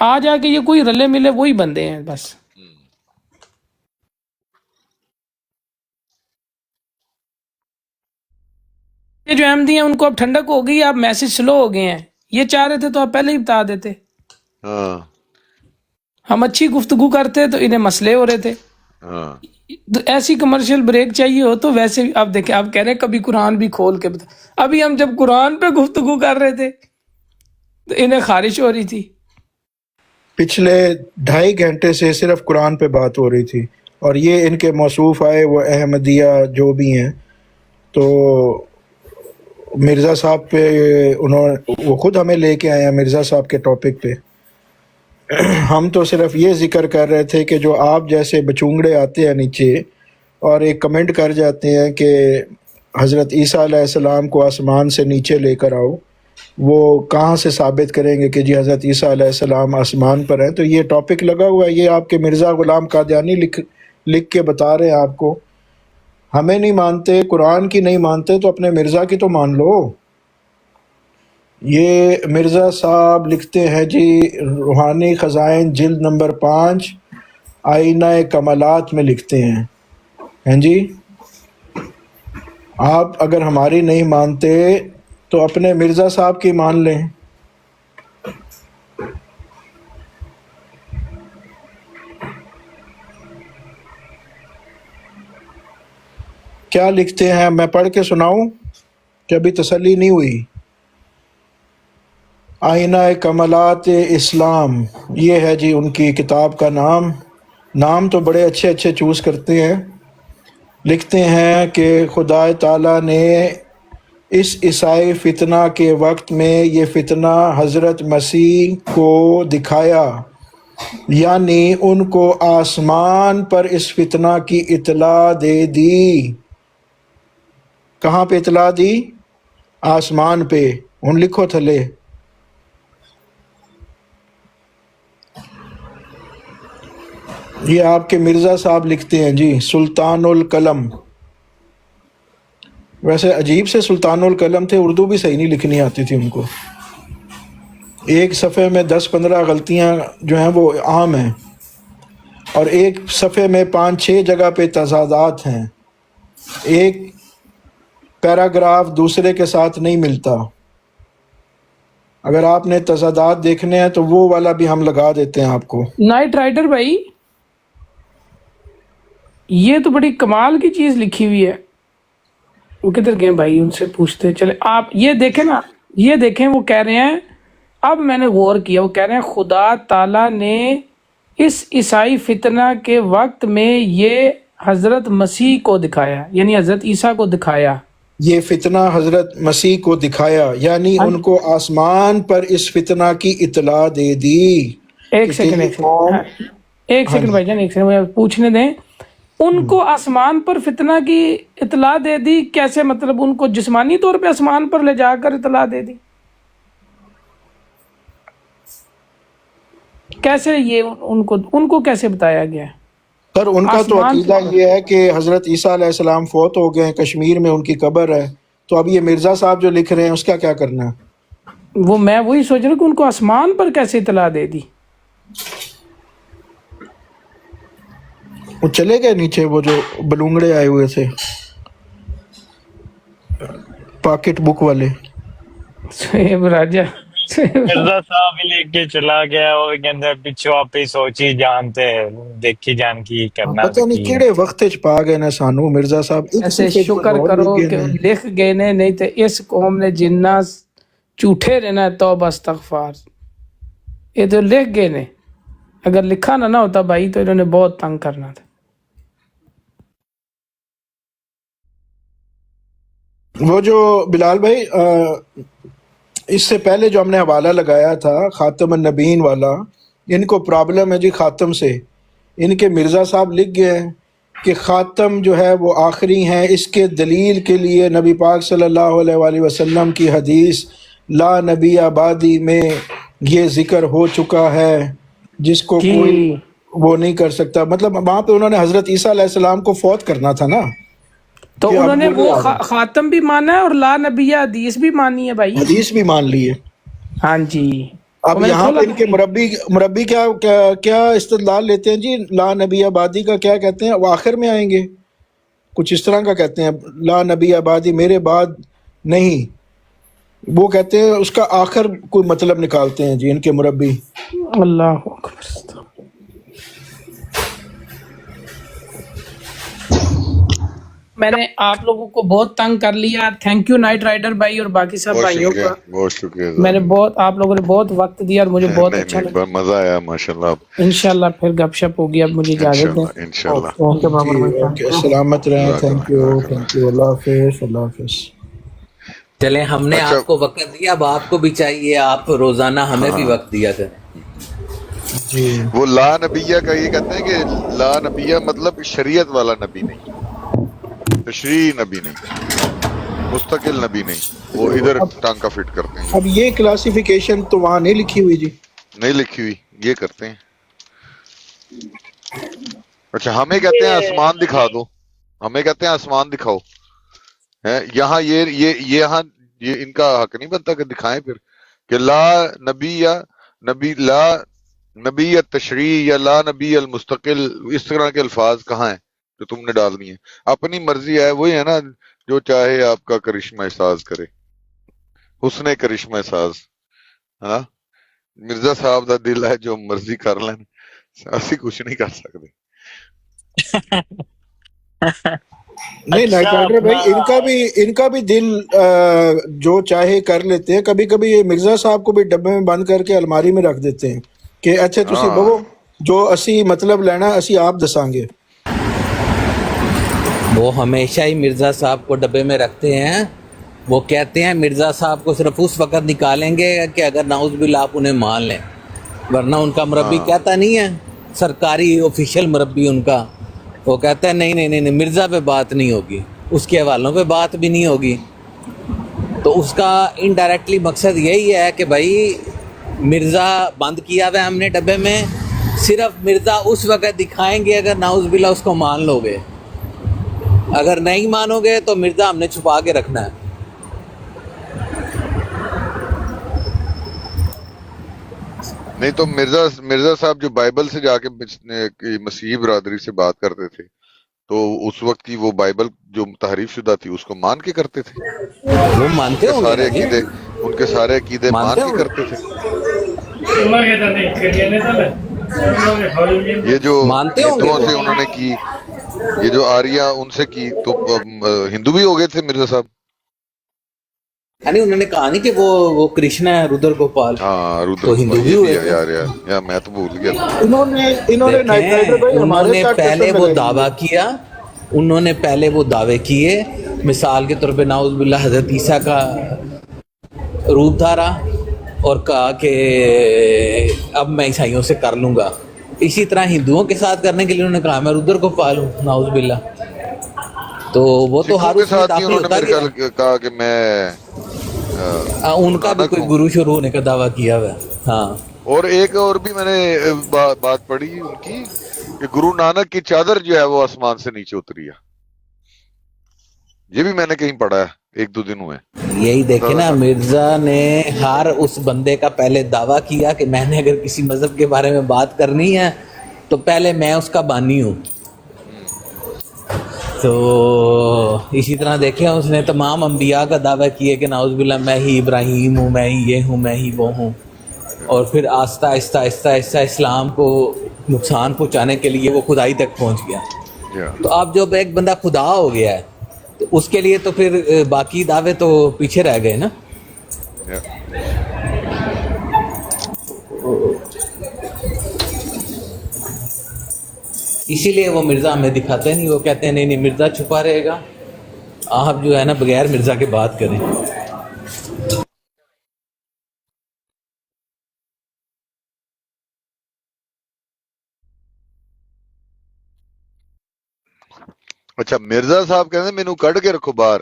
آ جا کے یہ کوئی رلے ملے وہی بندے ہیں بس. یہ جو احمدی ہیں ان کو اب ٹھنڈک ہو گئی، اب میسج سلو ہو گئے ہیں. یہ چاہ رہے تھے تو آپ پہلے ہی بتا دیتے. ہاں ہم اچھی گفتگو کرتے تو انہیں مسئلے ہو رہے تھے. ہاں تو ایسی کمرشل بریک چاہیے ہو تو ویسے بھی آپ دیکھیں، آپ کہہ رہے ہیں کبھی قرآن بھی کھول کے بتا. ابھی ہم جب قرآن پہ گفتگو کر رہے تھے تو انہیں خارش ہو رہی تھی. پچھلے 2.5 گھنٹے سے صرف قرآن پہ بات ہو رہی تھی، اور یہ ان کے موصوف آئے وہ احمدیہ جو بھی ہیں، تو مرزا صاحب پہ وہ خود ہمیں لے کے آئے ہیں مرزا صاحب کے ٹاپک پہ. ہم تو صرف یہ ذکر کر رہے تھے کہ جو آپ جیسے بچونگڑے آتے ہیں نیچے اور ایک کمنٹ کر جاتے ہیں کہ حضرت عیسیٰ علیہ السلام کو آسمان سے نیچے لے کر آؤ، وہ کہاں سے ثابت کریں گے کہ جی حضرت عیسیٰ علیہ السلام آسمان پر ہیں. تو یہ ٹاپک لگا ہوا ہے، یہ آپ کے مرزا غلام قادیانی لکھ کے بتا رہے ہیں آپ کو. ہمیں نہیں مانتے، قرآن کی نہیں مانتے، تو اپنے مرزا کی تو مان لو. یہ مرزا صاحب لکھتے ہیں جی روحانی خزائن جلد نمبر 5 آئینہ کمالات میں لکھتے ہیں. ہیں جی، آپ اگر ہماری نہیں مانتے تو اپنے مرزا صاحب کی مان لیں۔ کیا لکھتے ہیں، میں پڑھ کے سناؤں کہ ابھی تسلی نہیں ہوئی؟ آئینہ کمالات اسلام، یہ ہے جی ان کی کتاب کا نام تو بڑے اچھے اچھے چوز کرتے ہیں۔ لکھتے ہیں کہ خدا تعالیٰ نے اس عیسائی فتنہ کے وقت میں یہ فتنہ حضرت مسیح کو دکھایا، یعنی ان کو آسمان پر اس فتنہ کی اطلاع دے دی۔ کہاں پہ اطلاع دی؟ آسمان پہ۔ ان لکھو تھلے، یہ آپ کے مرزا صاحب لکھتے ہیں جی، سلطان القلم۔ ویسے عجیب سے سلطان القلم تھے، اردو بھی صحیح نہیں لکھنی آتی تھی ان کو۔ ایک صفحے میں 10-15 غلطیاں جو ہیں وہ عام ہیں، اور ایک صفحے میں 5-6 جگہ پہ تضادات ہیں، ایک پیراگراف دوسرے کے ساتھ نہیں ملتا۔ اگر آپ نے تضادات دیکھنے ہیں تو وہ والا بھی ہم لگا دیتے ہیں آپ کو۔ نائٹ رائڈر بھائی، یہ تو بڑی کمال کی چیز لکھی ہوئی ہے۔ وہ کدھر گئے بھائی؟ ان سے پوچھتے چلے۔ آپ یہ دیکھیں نا، یہ دیکھیں، وہ کہہ رہے ہیں، اب میں نے غور کیا، وہ کہہ رہے ہیں خدا تعالیٰ نے اس عیسائی فتنہ کے وقت میں یہ حضرت مسیح کو دکھایا، یعنی حضرت عیسیٰ کو دکھایا۔ یہ فتنہ حضرت مسیح کو دکھایا، یعنی ان کو آسمان پر اس فتنہ کی اطلاع دے دی۔ ایک سیکنڈ بھائی جان، ایک سیکنڈ مجھے پوچھنے دیں۔ ان کو آسمان پر فتنہ کی اطلاع دے دی کیسے؟ مطلب ان کو جسمانی طور پہ آسمان پر لے جا کر اطلاع دے دی کیسے؟ یہ ان کو کیسے بتایا گیا ہے؟ سر ان کا تو عقیدہ یہ ہے کہ حضرت عیسیٰ علیہ السلام فوت ہو گئے ہیں، کشمیر میں ان کی قبر ہے، تو اب یہ مرزا صاحب جو لکھ رہے ہیں اس کا کیا کرنا ہے؟ وہ میں وہی سوچ رہا ہوں کہ ان کو آسمان پر کیسے اطلاع دے دی؟ وہ چلے گئے نیچے، وہ جو بلونگڑے آئے ہوئے تھے پاکٹ بک والے۔ سہیب راجہ مرزا صاحب ہی لے کے چلا گیا، وہ کہندے پچھو آپ ہی سوچی جانتے دیکھی جان کی کرنا پتہ نہیں کیڑے وقت چ پا گئے نے سانو مرزا صاحب۔ ایسے شکر کرو کہ لکھ گئے نے، نہیں تو اس قوم نے جنہ جھوٹے رہنا، توبہ استغفار۔ یہ تو لکھ گئے نے، اگر لکھا نہ ہوتا بھائی تو انہوں نے بہت تنگ کرنا تھا۔ وہ جو بلال بھائی اس سے پہلے جو ہم نے حوالہ لگایا تھا خاتم النبیین والا، ان کو پرابلم ہے جی خاتم سے۔ ان کے مرزا صاحب لکھ گئے ہیں کہ خاتم جو ہے وہ آخری ہیں۔ اس کے دلیل کے لیے نبی پاک صلی اللہ علیہ وآلہ وسلم کی حدیث لا نبی آبادی میں یہ ذکر ہو چکا ہے، جس کو کوئی وہ نہیں کر سکتا۔ مطلب وہاں پہ انہوں نے حضرت عیسیٰ علیہ السلام کو فوت کرنا تھا نا، تو انہوں نے وہ خاتم بھی مانا ہے اور لا نبی حدیث بھی مانی ہے بھائی، حدیث بھی مان لی ہے۔ ہاں جی۔ اب یہاں پہ ان کے مربی کیا استدلال لیتے ہیں جی؟ لا نبی آبادی کا کیا کہتے ہیں؟ وہ آخر میں آئیں گے، کچھ اس طرح کا کہتے ہیں، لا نبی آبادی میرے بعد نہیں، وہ کہتے ہیں اس کا آخر کوئی مطلب نکالتے ہیں جی ان کے مربی۔ اللہ اکبر۔ میں نے آپ لوگوں کو بہت تنگ کر لیا، تھینک یو نائٹ رائڈر بھائی اور باقی سب بھائیوں کا، بہت شکریہ۔ میں نے آپ لوگوں نے بہت وقت دیا اور مجھے بہت اچھا لگا، مزہ آیا ماشاءاللہ۔ انشاءاللہ پھر گپ شپ ہوگی۔ اب مجھے اجازت دیں، انشاءاللہ۔ اوکے بابر بھائی، سلامت رہیں، تھینک یو، اللہ حافظ، اللہ حافظ۔ چلیں ہم نے آپ کو وقت دیا، اب آپ کو بھی چاہیے آپ روزانہ ہمیں بھی وقت دیا کریں۔ جی وہ لا نبیہ کا یہ کہتے ہیں کہ لا نبیہ مطلب شریعت والا نبی نہیں، تشریعی نبی نہیں، مستقل نبی نہیں، وہ ادھر ٹانکا فٹ کرتے ہیں۔ اب یہ کلاسیفیکیشن تو وہاں نہیں لکھی ہوئی جی، نہیں لکھی ہوئی، یہ کرتے ہیں۔ اچھا ہمیں کہتے ہیں آسمان دکھا دو، ہمیں کہتے ہیں آسمان دکھاؤ، یہاں یہاں یہ ان کا حق نہیں بنتا کہ دکھائیں پھر کہ لا نبی یا لا نبی تشریع یا لا نبی المستقل، اس طرح کے الفاظ کہاں ہیں جو تم نے ڈالنی ہے؟ اپنی مرضی ہے، وہی ہے نا جو چاہے آپ کا کرشمہ احساس کرے۔ حسن کرشمہ ساز ہاں مرزا صاحب دا دل ہے جو مرضی کر لین اسی کچھ نہیں کر سکتے نہیں اچھا نائٹرائڈر بھائی ان کا بھی دل جو چاہے کر لیتے ہیں. کبھی کبھی یہ مرزا صاحب کو بھی ڈبے میں بند کر کے الماری میں رکھ دیتے ہیں کہ اچھا تسی ہاں بگو جو اسی مطلب لینا اسی آپ دساں گے. وہ ہمیشہ ہی مرزا صاحب کو ڈبے میں رکھتے ہیں. وہ کہتے ہیں مرزا صاحب کو صرف اس وقت نکالیں گے کہ اگر نعوذ باللہ آپ انہیں مان لیں، ورنہ ان کا مربی ہاں کہتا نہیں ہے، سرکاری آفیشیل مربی ان کا، وہ کہتا ہے نہیں نہیں نہیں نہیں، مرزا پہ بات نہیں ہوگی، اس کے حوالوں پہ بات بھی نہیں ہوگی. تو اس کا انڈائریکٹلی مقصد یہی ہے کہ بھائی مرزا بند کیا ہوا ہے ہم نے ڈبے میں، صرف مرزا اس وقت دکھائیں گے اگر نعوذ باللہ اس کو مان لو گے، اگر نہیں مانو گے تو مرزا ہم نے چھپا کے رکھنا ہے. نہیں تو مرزا صاحب جو بائبل سے جا کے مسیحی برادری سے بات کرتے تھے تو اس وقت کی وہ بائبل جو تحریف شدہ تھی اس کو مان کے کرتے تھے، وہ مانتے ہوں گے نا جی، ان کے سارے عقیدے مان مانتے کے ہوں گے، کرتے تھے. یہ جو مانتے ہوں گے ہندوؤں وہ. سے انہوں نے کی، یہ جو آریہ ان سے کی، تو ہندو بھی ہو گئے تھے مرزا صاحب. یعنی انہوں نے کہا نہیں کہ وہ کرشنا ہے رودر گوپال، ہاں رودر تو ہندو گوپال بھی یہ بھی ہوئے ہے تھے. یار میں تو بھول گیا تھا. انہوں نے نائٹرائڈر دیکھیں بھائی انہوں ہمارے نے ساتھ پہلے ٹکر وہ لگائی دعویٰ ہے. کیا، انہوں نے پہلے وہ دعوے کیے، مثال کے طور پہ نعوذ باللہ حضرت عیسیٰ کا روپ دھارا اور کہا کہ اب میں عیسائیوں سے کر لوں گا. اسی طرح ہندوؤں کے ساتھ کرنے کے لیے انہوں نے کہا میں رودر گوپال ہوں نعوذ باللہ. تو وہ تو سکھوں ہر کے اس میں ساتھ بھی داخل انہوں نے ہوتا میرے گیا. خیال کہا کہ میں ان گرو کا بھی نانک کوئی ہوں. گرو شروع ہونے کا دعویٰ کیا ہوا ہے. ہاں اور ایک اور بھی میں نے بات پڑھی ان کی کہ گرو نانک کی چادر جو ہے وہ آسمان سے نیچے اتری ہے. یہ بھی میں نے کہیں پڑھا ہے ایک دو دن ہوئے. یہی پتا دیکھیں نا، لگا مرزا نے ہر اس بندے کا پہلے دعویٰ کیا کہ میں نے اگر کسی مذہب کے بارے میں بات کرنی ہے تو پہلے میں اس کا بانی ہوں. تو اسی طرح دیکھیں اس نے تمام انبیاء کا دعویٰ کیے کہ نعوذ باللہ میں ہی ابراہیم ہوں، میں ہی یہ ہوں، میں ہی وہ ہوں، اور پھر آہستہ آہستہ آہستہ آہستہ اسلام کو نقصان پہنچانے کے لیے وہ خدائی تک پہنچ گیا. تو اب جب ایک بندہ خدا ہو گیا ہے تو اس کے لیے تو پھر باقی دعوے تو پیچھے رہ گئے نا. اسی لیے وہ مرزا ہمیں دکھاتے نہیں، وہ کہتے ہیں نہیں نہیں مرزا چھپا رہے گا، آپ جو ہے نا بغیر مرزا کے بات کریں. اچھا مرزا صاحب کہتے ہیں مینو کڈ کے رکھو باہر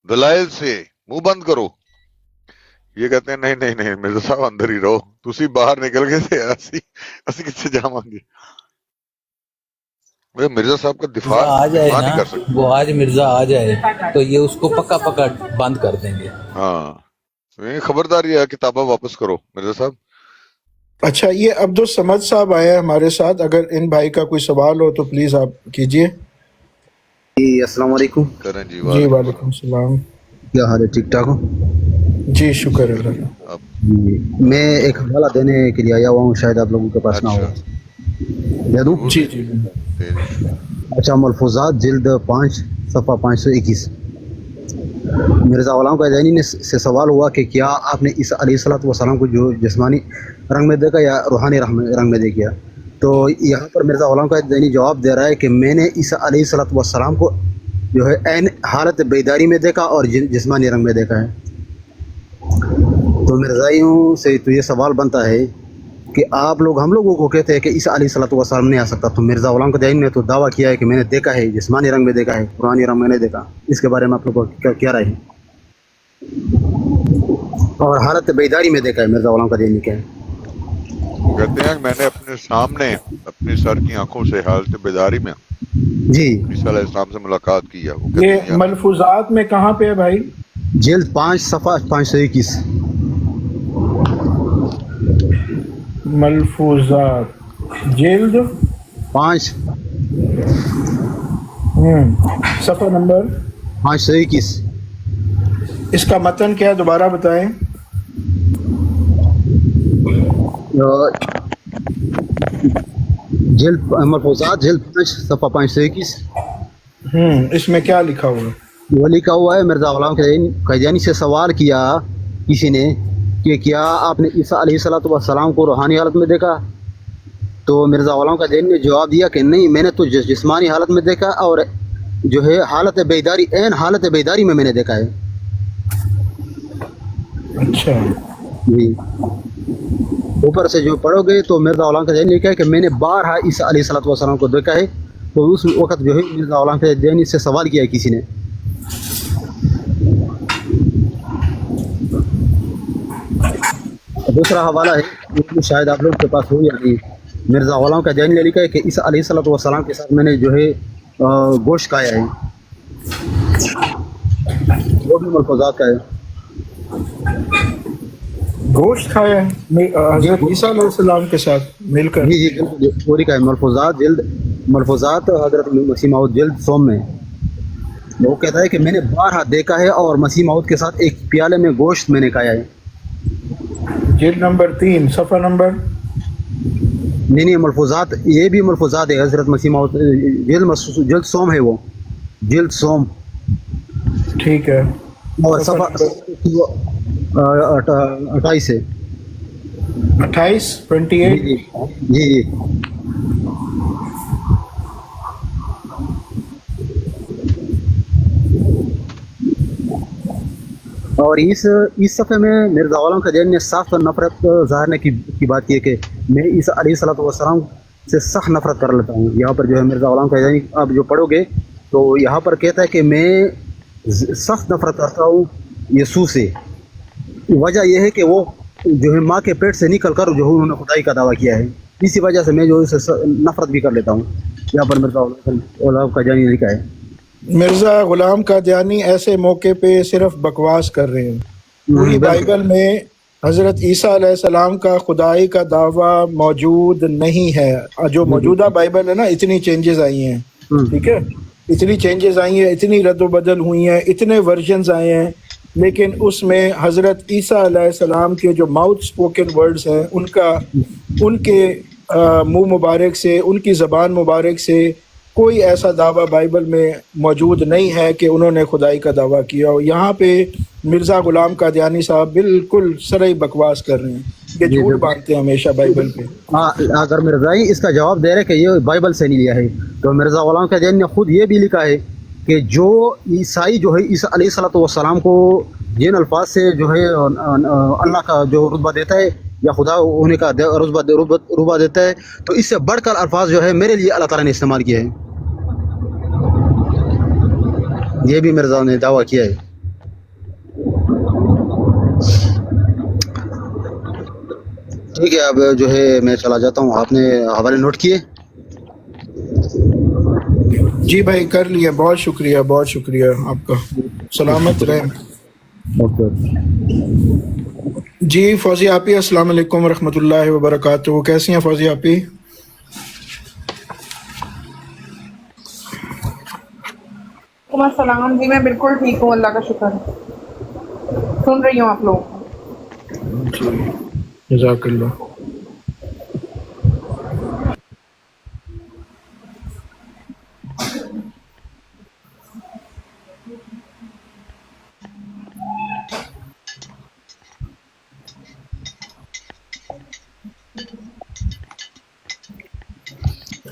دلائل سے، منہ بند کرو. یہ کہتے ہیں نہیں نہیں نہیں مرزا صاحب اندر ہی رہو، تسی باہر نکل گئے تھے اسی کتنے جاواں گے. مرزا صاحب کا مرزا آ جائے دفاع نا، نہیں کر سکتے. وہ آج مرزا آ جائے تو یہ اس کو پکا پکا بند کر دیں گے. ہاں خبردار یہ ہے کتابیں واپس کرو مرزا صاحب. اچھا یہ عبد الصمد صاحب آئے ہیں ہمارے ساتھ، اگر ان بھائی کا کوئی سوال ہو تو پلیز آپ کیجئے. جی السلام علیکم. کریں جی جی وعلیکم وعلیکم السلام. کیا حال ہے؟ ٹھیک ٹھاک ہو؟ جی شکر اللہ کا. اب جی میں ایک حوالہ دینے کے لیے آیا ہوا ہوں، شاید آپ لوگوں کے پاس نہ اچھا ہو. دے دوں؟ ضرور جی دیں جی دیں جی. اچھا ملفوظات جلد 5 صفحہ 521. مرزا غلام قادیانی نے سے سوال ہوا کہ کیا آپ نے عیسیٰ علیہ السلام کو جو جسمانی رنگ میں دیکھا یا روحانی رنگ میں دیکھا؟ تو یہاں پر مرزا غلام قادیانی جواب دے رہا ہے کہ میں نے عیسیٰ علیہ السلام کو جو ہے عین حالت بیداری میں دیکھا اور جسمانی رنگ میں دیکھا ہے. تو مرزائیوں سے تو یہ سوال بنتا ہے کہ آپ لوگ ہم لوگوں کو کہتے ہیں کہ عیسیٰ علیہ السلام نہیں آ سکتا، تو مرزا غلام قادیانی نے تو دعویٰ کیا ہے کہ میں نے دیکھا ہے، جسمانی رنگ میں دیکھا ہے، روحانی رنگ میں نہیں دیکھا. اس کے بارے میں آپ لوگوں کو کیا رائے ہے؟ اور حالت بیداری میں دیکھا ہے مرزا غلام قادیانی کیا ہے؟ وہ کہتے ہیں کہ میں نے اپنے سامنے اپنی سر کی آنکھوں سے حالت بیداری میں جی عیسیٰ علیہ السلام سے ملاقات کی ہے. وہ کہتے یہ ہیں ملفوظات میں کہاں پہ ہے بھائی؟ جلد 5 صفحہ 521. ملفوظات جلد 5 صفحہ نمبر 521. اس کا متن کیا ہے دوبارہ بتائیں؟ جلد ملفوظات جلد 5 صفحہ 521. اس میں کیا لکھا ہوا ہے؟ وہ لکھا ہوا ہے مرزا غلام قادیانی سے سوال کیا کسی نے کہ کیا آپ نے عیسیٰ علیہ الصلوۃ والسلام کو روحانی حالت میں دیکھا؟ تو مرزا غلام قادیانی نے جواب دیا کہ نہیں، میں نے تو جسمانی حالت میں دیکھا اور جو ہے حالت بیداری، عین حالت بیداری میں نے دیکھا ہے. اچھا، جی اوپر سے جو پڑھو گے تو مرزا غلام قادیانی نے کہا کہ میں نے بارہا عیسیٰ علیہ الصلوۃ والسلام کو دیکھا ہے. تو اس وقت جو ہے مرزا غلام قادیانی سے سوال کیا کسی نے. دوسرا حوالہ ہے جو شاید آپ لوگ کے پاس ہو یا نہیں. مرزا غلام قادیانی نے لکھا ہے کہ عیسیٰ علیہ الصلوۃ والسلام کے ساتھ میں نے جو ہے گوشت کھایا ہے. وہ بھی ملفوظات کا ہے. گوشت کھایا ہے حضرت عیسیٰ علیہ السلام کے ساتھ مل کر؟ جی بالکل پوری کا ہے. ملفوظات حضرت مسیح موعود جلد سوم میں وہ کہتا ہے کہ میں نے بارہا دیکھا ہے اور مسیح موعود کے ساتھ ایک پیالے میں گوشت میں نے کھایا ہے. جلد نمبر 3 صفحہ نمبر نہیں ملفوظات، یہ بھی ملفوظات ہے حضرت مسیح موعود جلد سوم ہے، وہ جلد سوم. ٹھیک ہے، اور صفحہ 28 ہے. 28 جی جی اور اس صفحے میں مرزا غلام قادیانی نے صاف نفرت ظاہر کی بات کی ہے کہ میں عیسیٰ علیہ الصلوۃ والسلام سے سخت نفرت کر لیتا ہوں. یہاں پر جو ہے مرزا غلام قادیانی آپ جو پڑھو گے تو یہاں پر کہتا ہے کہ میں سخت نفرت کرتا ہوں یسوع سے. وجہ یہ ہے کہ وہ جو ہے ماں کے پیٹ سے نکل کر جو ہے انہوں نے خدائی کا دعویٰ کیا ہے، اسی وجہ سے میں جو ہے نفرت بھی کر لیتا ہوں. یہاں پر مرزا غلام قادیانی نے لکھا ہے. مرزا غلام قادیانی ایسے موقع پہ صرف بکواس کر رہے ہیں. پوری بائبل میں حضرت عیسیٰ علیہ السلام کا خدائی کا دعویٰ موجود نہیں ہے. جو موجودہ بائبل ہے نا، اتنی چینجز آئی ہیں، ٹھیک ہے، اتنی چینجز آئی ہیں، اتنی رد و بدل ہوئی ہیں، اتنے ورژنز آئے ہیں، لیکن اس میں حضرت عیسیٰ علیہ السلام کے جو ماؤتھ سپوکن ورڈز ہیں ان کے منہ مبارک سے، ان کی زبان مبارک سے کوئی ایسا دعویٰ بائبل میں موجود نہیں ہے کہ انہوں نے خدائی کا دعویٰ کیا ہو. یہاں پہ مرزا غلام قادیانی صاحب بالکل سرئی بکواس کر رہے ہیں، یہ جھوٹ باندھتے ہیں ہمیشہ بائبل پہ. اگر مرزائی اس کا جواب دے رہے کہ یہ بائبل سے نہیں لیا ہے، تو مرزا غلام قادیانی نے خود یہ بھی لکھا ہے کہ جو عیسائی جو ہے عیسیٰ علیہ الصلوۃ والسلام کو جن الفاظ سے جو ہے اللہ کا جو رتبہ دیتا ہے یا خدا ہونے کا رتبہ دیتا ہے، تو اس سے بڑھ کر الفاظ جو ہے میرے لیے اللہ تعالیٰ نے استعمال کیا ہے. یہ بھی مرزا نے دعویٰ کیا ہے. ٹھیک ہے، اب جو ہے میں چلا جاتا ہوں. آپ نے حوالے نوٹ کیے؟ جی بھائی کر لیا، بہت شکریہ، بہت شکریہ آپ کا. سلامت رہیں. جی فوزی آپی، السلام علیکم ورحمۃ اللہ وبرکاتہ. کیسی ہیں فوزی آپی؟ السلام جی، میں بالکل ٹھیک ہوں، اللہ کا شکر ہے. سن رہی ہوں آپ لوگ. جزاک اللہ.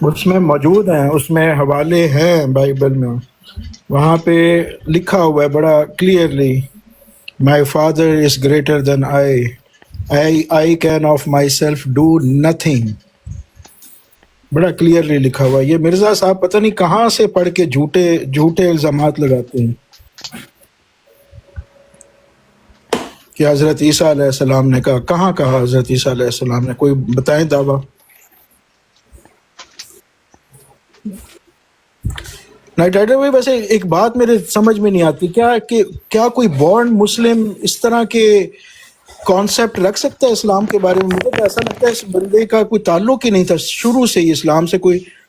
اس میں موجود ہیں، اس میں حوالے ہیں بائبل میں، وہاں پہ لکھا ہوا ہے بڑا clearly, my father is greater than I can of my self do nothing. بڑا کلیئرلی لکھا ہوا ہے. یہ مرزا صاحب پتہ نہیں کہاں سے پڑھ کے جھوٹے الزامات لگاتے ہیں کہ حضرت عیسیٰ علیہ السلام نے کہا. کہاں کہا حضرت عیسیٰ علیہ السلام نے؟ کوئی بتائیں دعویٰ. نائٹ رائڈر بھائی، ویسے ایک بات میرے سمجھ میں نہیں آتی، کیا کوئی بورن مسلم اس طرح کے کانسیپٹ رکھ سکتا ہے اسلام کے بارے میں؟ مجھے تو ایسا لگتا ہے اس بندے کا کوئی تعلق ہی نہیں تھا شروع سے ہی اسلام سے، کوئی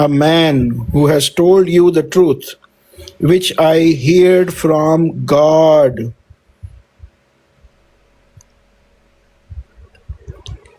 a man who has told you the truth which I heard from God.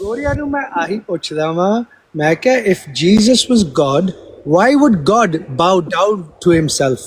ਗੋਰਿਆਂ ਨੂੰ ਮੈਂ ਆਹੀ ਪੁੱਛਦਾ ਵਾਂ, ਮੈਂ ਕਿਹਾ if Jesus was God, why would God bow down to himself?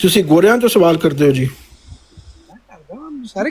ਤੁਸੀਂ ਗੋਰਿਆਂ ਤੋਂ ਸਵਾਲ ਕਰਦੇ ਹੋ ਜੀ? ਸਾਰੇ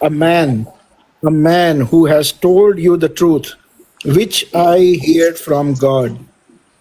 a man who has told you the truth which I heard from God.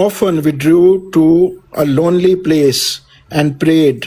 often withdrew to a lonely place and prayed,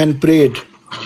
and prayed।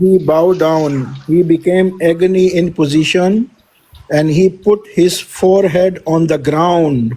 he bowed down, he became agony in position and he put his forehead on the ground।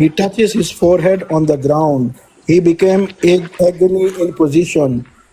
He touches his forehead on the ground, he became agony in position।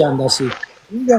ਜਾਂਦਾ ਸੀ, ਠੀਕ ਹੈ।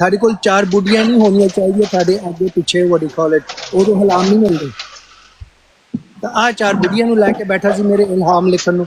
ਤੁਹਾਡੇ ਕੋਲ ਚਾਰ ਬੁੱਢੀਆਂ ਨਹੀਂ ਹੋਣੀਆਂ ਚਾਹੀਦੀਆਂ ਤੁਹਾਡੇ ਅੱਗੇ ਪਿੱਛੇ, what do you call it, ਉਦੋਂ ਇਲਹਾਮ ਨਹੀਂ ਮਿਲਦੇ। ਤਾਂ ਆਹ ਚਾਰ ਬੁੱਢੀਆਂ ਨੂੰ ਲੈ ਕੇ ਬੈਠਾ ਸੀ ਮੇਰੇ ਇਲਹਾਮ ਲਿਖਣ ਨੂੰ।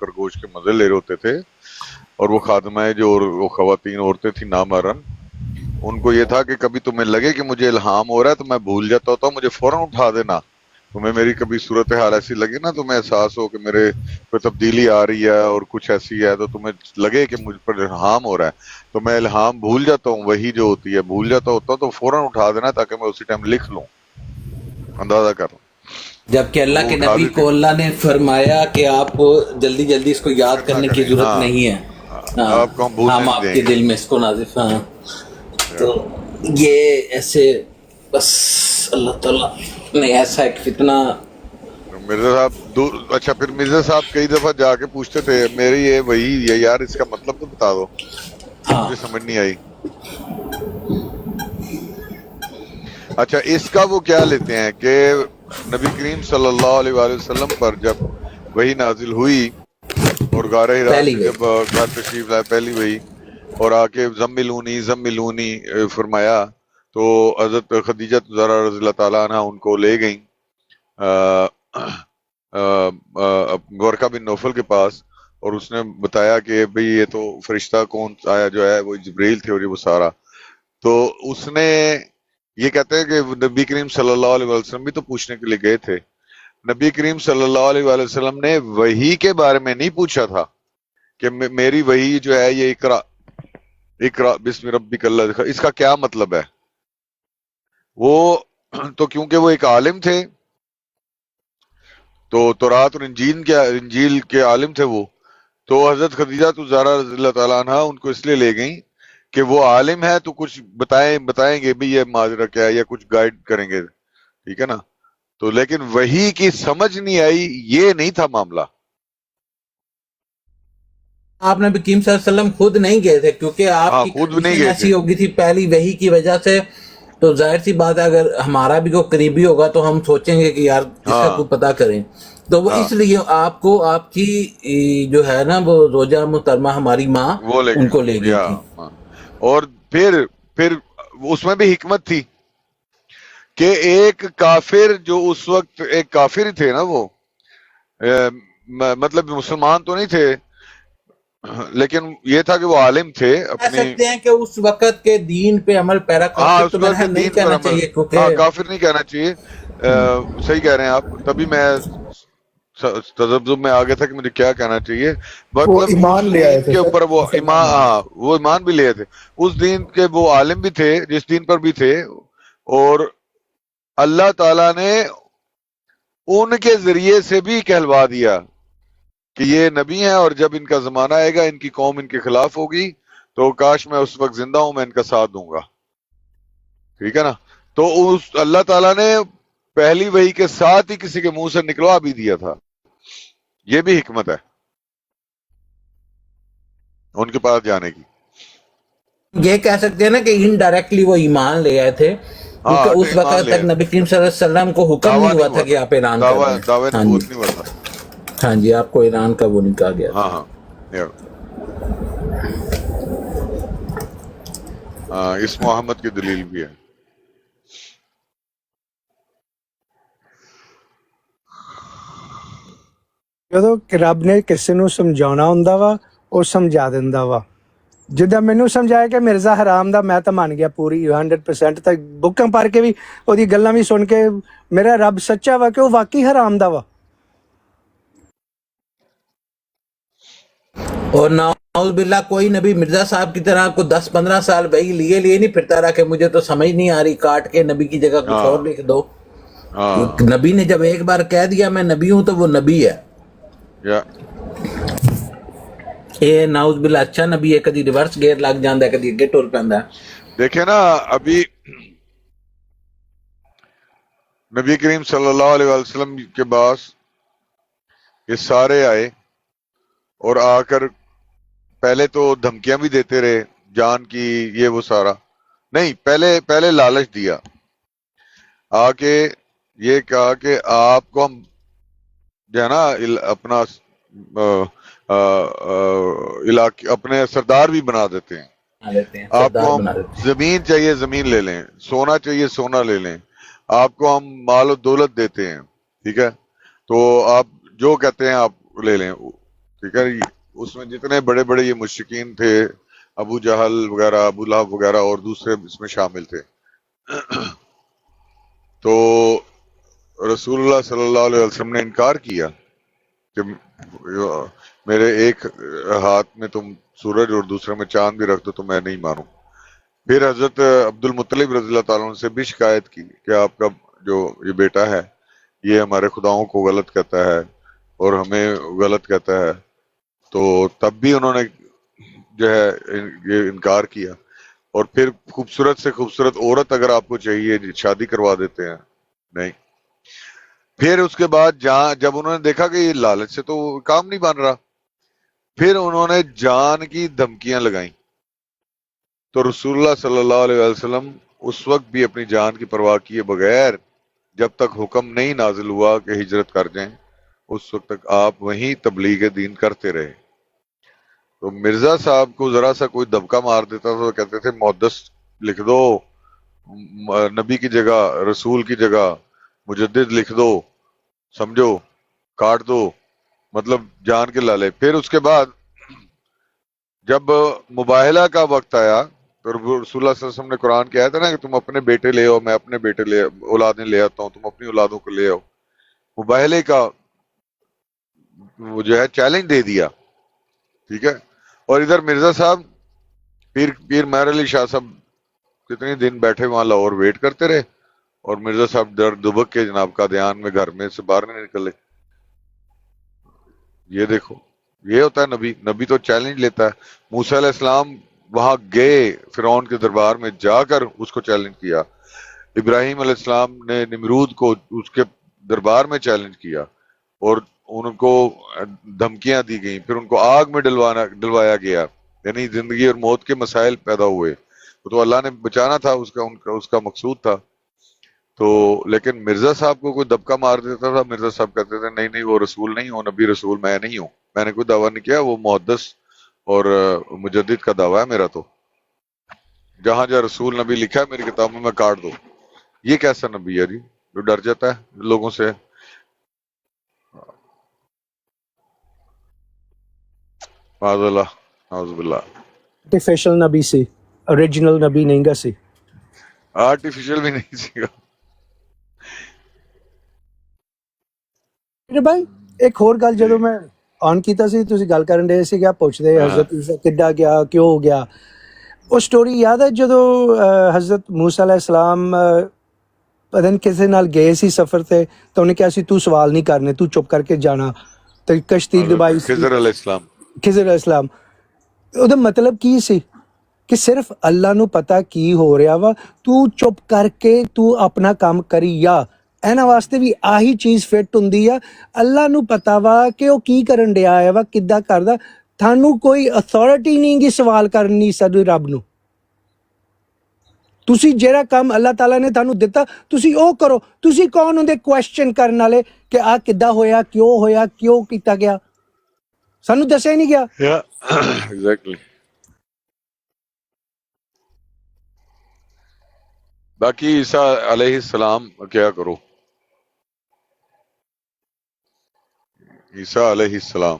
خرگوش کے مزے لے رہے ہوتے تھے، اور وہ خادمائیں جو وہ خواتین عورتیں تھیں نامحرم، ان کو یہ تھا کہ کبھی تمہیں لگے کہ مجھے الہام ہو رہا ہے تو میں بھول جاتا ہوتا ہوں، مجھے فوراً اٹھا دینا، تمہیں میری کبھی صورتحال ایسی لگے نا، تمہیں احساس ہو کہ میرے کوئی تبدیلی آ رہی ہے اور کچھ ایسی ہے، تو تمہیں لگے کہ مجھ پر الہام ہو رہا ہے، تو میں الہام بھول جاتا ہوں، وہی جو ہوتی ہے بھول جاتا ہوتا ہوں، تو فوراً اٹھا دینا تاکہ میں اسی ٹائم لکھ لوں، اندازہ کر لوں۔ جبکہ اللہ وہ کے اٹھا نبی دیتی کو اللہ نے فرمایا کہ آپ کو جلدی جلدی اس کو یاد فکر نہ کرنے کی کریں، ضرورت ہاں نہیں ہے، ہاں آپ کو ہم بھولنے ہم نہیں آپ دیں کے گے۔ دل میں اس کو نازل، ہاں تو یہ ایسے بس اللہ تعالیٰ نے ایسا ایک فتنہ، مرزا صاحب اچھا پھر مرزا صاحب کئی دفعہ جا کے پوچھتے تھے میری یہ وہی ہے یار، اس کا مطلب تو بتا دو، ہاں مجھے سمجھ نہیں آئی۔ اچھا اس کا وہ کیا لیتے ہیں کہ نبی کریم صلی اللہ علیہ وآلہ وسلم پر جب وہی نازل ہوئی اور غار حرا پہلی سے وہی جب گھر تشریف لائے پہلی وہی، اور آ کے زملونی زملونی فرمایا، تو حضرت خدیجہ زہرا رضی اللہ تعالیٰ عنہ ان کو لے گئیں ورقہ بن نوفل کے پاس، اور اس نے بتایا کہ بھئی یہ تو فرشتہ کون آیا جو ہے، وہ جبریل تھے اور یہ وہ سارا، تو اس نے یہ کہتے ہیں کہ نبی کریم صلی اللہ علیہ وسلم بھی تو پوچھنے کے لیے گئے تھے، نبی کریم صلی اللہ علیہ وآلہ وسلم نے وحی کے بارے میں نہیں پوچھا تھا کہ میری وحی جو ہے یہ اقرا اقرا بسم ربک اللہ، اس کا کیا مطلب ہے، وہ تو کیونکہ وہ ایک عالم تھے، تو تورات اور انجیل کے عالم تھے وہ، تو حضرت خدیجہ تو زہرا رضی اللہ تعالیٰ عنہ ان کو اس لیے لے گئیں کہ وہ عالم ہے تو کچھ بتائیں گے بھی یہ ماجرا کیا ہے، یا کچھ گائیڈ کریں گے، ٹھیک ہے نا، تو لیکن وحی کی سمجھ نہیں آئی، یہ نہیں تھا معاملہ۔ آپ نبی کریم صلی اللہ علیہ وسلم خود نہیں گئے تھے کیونکہ آپ ہاں کی خود بھی نہیں کنڈیشن گئے تھے، ایسی ہوگی تھی پہلی وحی کی وجہ سے، تو ظاہر سی بات ہے اگر ہمارا بھی کوئی قریبی ہوگا تو ہم سوچیں گے کہ یار اس کا ہاں کوئی پتہ کریں، تو وہ ہاں اس لیے آپ کو آپ کی جو ہے نا وہ زوجہ محترمہ ہماری ماں وہ لے ان کو لے گئے گئی یا تھی۔ ہاں۔ اور پھر اس میں بھی حکمت تھی کہ ایک کافر جو اس وقت ایک کافر ہی تھے نا وہ، مطلب مسلمان تو نہیں تھے، لیکن یہ تھا کہ وہ عالم تھے کہہ اپنی، سکتے ہیں کہ اس وقت کے دین پہ عمل پیرا، ہاں کافر اس تو کا میرا کہ خیال نہیں دین پر کہنا عمل، چاہیے ہاں کیونکہ کافر نہیں کہنا چاہیے، صحیح کہہ رہے ہیں آپ، تبھی میں تذبذب میں آ گیا تھا کہ مجھے کیا کہنا چاہیے، وہ مطلب اس ایمان لے آئے دین تھے کے سر، اوپر وہ ایمان، مسلمان ہونے۔ ہاں وہ ایمان بھی لے تھے، اس دین کے وہ عالم بھی تھے جس دین پر بھی تھے، اور اللہ تعالیٰ نے ان کے ذریعے سے بھی کہلوا دیا کہ یہ نبی ہیں، اور جب ان کا زمانہ آئے گا ان کی قوم ان کے خلاف ہوگی، تو کاش میں اس وقت زندہ ہوں، میں ان کا ساتھ دوں گا، ٹھیک ہے نا، تو اس اللہ تعالیٰ نے پہلی وحی کے ساتھ ہی کسی کے منہ سے نکلوا بھی دیا تھا، یہ بھی حکمت ہے ان کے پاس جانے کی۔ یہ کہہ سکتے ہیں نا کہ انڈائریکٹلی وہ ایمان لے آئے تھے کیونکہ ہاں اس ایمان وقت لے، تک نبی کریم صلی اللہ علیہ وسلم کو حکم دعویٰ نہیں ہوا نہیں تھا ہوا کہ تھا، آپ اعلان کر دیں، دعوی ہاں جی، نبوت نہیں ہوا تھا، ہاں جی، آپ کو ایران کا وہ نہیں کہا گیا ہاں تھا۔ ہاں ہاں، اس محمد کی دلیل بھی ہے۔ ਜਦੋਂ ਕਿ ਰੱਬ ਨੇ ਕਿਸੇ ਨੂੰ ਸਮਝਾਉਣਾ ਹੁੰਦਾ ਵਾ ਉਹ ਸਮਝਾ ਦਿੰਦਾ ਵਾ। ਜਿੱਦਾਂ ਮੈਨੂੰ ਸਮਝਾਇਆ ਕਿ ਮਿਰਜ਼ਾ ਹਰਾਮ ਦਾ, ਮੈਂ ਤਾਂ ਮੰਨ ਗਿਆ ਪੂਰੀ 100%, ਤਾਂ ਬੁੱਕਾਂ ਪੜ੍ਹ ਕੇ ਵੀ ਉਹਦੀ ਗੱਲਾਂ ਵੀ ਸੁਣ ਕੇ ਮੇਰਾ ਰੱਬ ਸੱਚਾ ਵਾ ਕਿ ਉਹ ਵਾਕਈ ਹਰਾਮ ਦਾ ਵਾ। اور نعوذ باللہ کوئی نبی مرزا صاحب کی طرح کو 10-15 سال وہی لیے نہیں پھرتا رہا کہ مجھے تو سمجھ نہیں آ رہی، کاٹ کے نبی کی جگہ کچھ اور ہاں لکھ دو، ہاں نبی نے جب ایک بار کہہ دیا میں نبی ہوں تو وہ نبی ہے، یا یہ نعوذ باللہ اچھا نبی ہے، کدی ریورس گیئر لگ جاندہ ہے، کدی اگے ٹور پیندا ہے۔ دیکھیں نا، ابھی نبی کریم صلی اللہ علیہ وآلہ وسلم کے پاس یہ سارے آئے، اور آ کر پہلے تو دھمکیاں بھی دیتے رہے جان کی، یہ وہ سارا نہیں، پہلے لالچ دیا، آ کے یہ کہا کہ آپ کو ہم جو ہے نا اپنا علاقے اپنے سردار بھی بنا دیتے ہیں، بنا لیتے ہیں، آپ سردار کو ہم بنا لیتے ہیں۔ زمین چاہیے زمین لے لیں، سونا چاہیے سونا لے لیں، آپ کو ہم مال و دولت دیتے ہیں، ٹھیک ہے، تو آپ جو کہتے ہیں آپ لے لیں، ٹھیک ہے۔ اس میں جتنے بڑے بڑے یہ مشرکین تھے، ابو جہل وغیرہ، ابو لہب وغیرہ، اور دوسرے اس میں شامل تھے، تو رسول اللہ صلی اللہ علیہ وسلم نے انکار کیا کہ میرے ایک ہاتھ میں تم سورج اور دوسرے میں چاند بھی رکھ دو تو میں نہیں مانوں۔ پھر حضرت عبد المطلب رضی اللہ تعالیٰ عنہ سے بھی شکایت کی کہ آپ کا جو یہ بیٹا ہے یہ ہمارے خداؤں کو غلط کہتا ہے اور ہمیں غلط کہتا ہے، تو تب بھی انہوں نے جو ہے یہ انکار کیا۔ اور پھر خوبصورت سے خوبصورت عورت اگر آپ کو چاہیے شادی کروا دیتے ہیں، نہیں۔ پھر اس کے بعد جب انہوں نے دیکھا کہ یہ لالچ سے تو کام نہیں بن رہا، پھر انہوں نے جان کی دھمکیاں لگائیں، تو رسول اللہ صلی اللہ علیہ وسلم اس وقت بھی اپنی جان کی پرواہ کیے بغیر، جب تک حکم نہیں نازل ہوا کہ ہجرت کر جائیں، اس وقت تک آپ وہیں تبلیغ دین کرتے رہے۔ تو مرزا صاحب کو ذرا سا کوئی دبکا مار دیتا تھا تو کہتے تھے محدث لکھ دو، نبی کی جگہ، رسول کی جگہ مجدد لکھ دو، سمجھو، کاٹ دو، مطلب جان کے لالے۔ پھر اس کے بعد جب مباہلہ کا وقت آیا تو رسول اللہ صلی اللہ علیہ وسلم نے قرآن کہا تھا نا کہ تم اپنے بیٹے لے آؤ، میں اپنے بیٹے اولادیں لے آتا ہوں، تم اپنی اولادوں کو لے آؤ، مباہلے کا وہ جو ہے چیلنج دے دیا، ٹھیک ہے۔ اور ادھر مرزا صاحب پیر مہر علی شاہ صاحب کتنے دن بیٹھے وہاں لاہور ویٹ کرتے رہے، اور مرزا صاحب در دبک کے جناب کا دھیان میں گھر میں سے باہر نہیں نکلے۔ یہ دیکھو، یہ ہوتا ہے نبی۔ نبی تو چیلنج لیتا ہے۔ موسیٰ علیہ السلام وہاں گئے، فرعون کے دربار میں جا کر اس کو چیلنج کیا۔ ابراہیم علیہ السلام نے نمرود کو اس کے دربار میں چیلنج کیا، اور ان کو دھمکیاں دی گئیں، پھر ان کو آگ میں ڈلوایا گیا، یعنی زندگی اور موت کے مسائل پیدا ہوئے۔ وہ تو اللہ نے بچانا تھا، اس کا مقصود تھا۔ تو لیکن مرزا صاحب کو کوئی دبکا مار دیتا تھا، مرزا صاحب کہتے تھے نہیں نہیں وہ رسول نہیں ہو، نبی رسول میں نہیں ہوں، میں نے کوئی دعویٰ نہیں کیا، وہ محدث اور مجدد کا دعویٰ ہے میرا۔ تو جہاں جہاں رسول نبی لکھا ہے میری کتابوں میں کاٹ دو۔ یہ کیسا نبی ہے جی جو ڈر جاتا ہے لوگوں سے؟ معاذ اللہ، نعوذ باللہ۔ آرٹیفیشل نبی سی، اوریجنل نبی نہیں گا سی۔ آرٹیفیشل بھی نہیں سیکھا۔ بھائی ایک اور گل جدوں میں آن کیتا سی، تسی گل کرن دے سی کہ پوچھدے حضرت عیسیٰ کدھا گیا، کیوں ہو گیا۔ وہ سٹوری یاد ہے جدوں حضرت موسیٰ علیہ السلام پتہ نہیں کسے نال گئے سی سفر تے، تو انہیں کہا سی تو سوال نہیں کرنے، تو چپ کر کے جانا، تو کشتی دبائی سی خضر علیہ السلام، خضر علیہ السلام۔ وہ مطلب کی سی کہ صرف اللہ نو پتا کی ہو رہا وا، تو چپ کر کے تو اپنا کام کری یا اینا واسطے بھی آہی چیز فٹ ہوندی ہے۔ اللہ نو پتا وا کہ وہ کی کرن ڈیا ہے وا، کدّا کردا، تھانو کوئی اتھارٹی نہیں گی سوال کرنی سڈے رب نو۔ تسی جیڑا کام اللہ تعالیٰ نے تھانو دتا تسی او کرو، تسی کون ہوندے کوشچن کرن والے کہ آ کدّا ہویا، کیوں کیتا گیا، سانو دسیا ہی نہیں گیا۔ ایگزیکٹلی۔ باقی عیسیٰ علیہ السلام کیا کرو، عیسیٰ علیہ السلام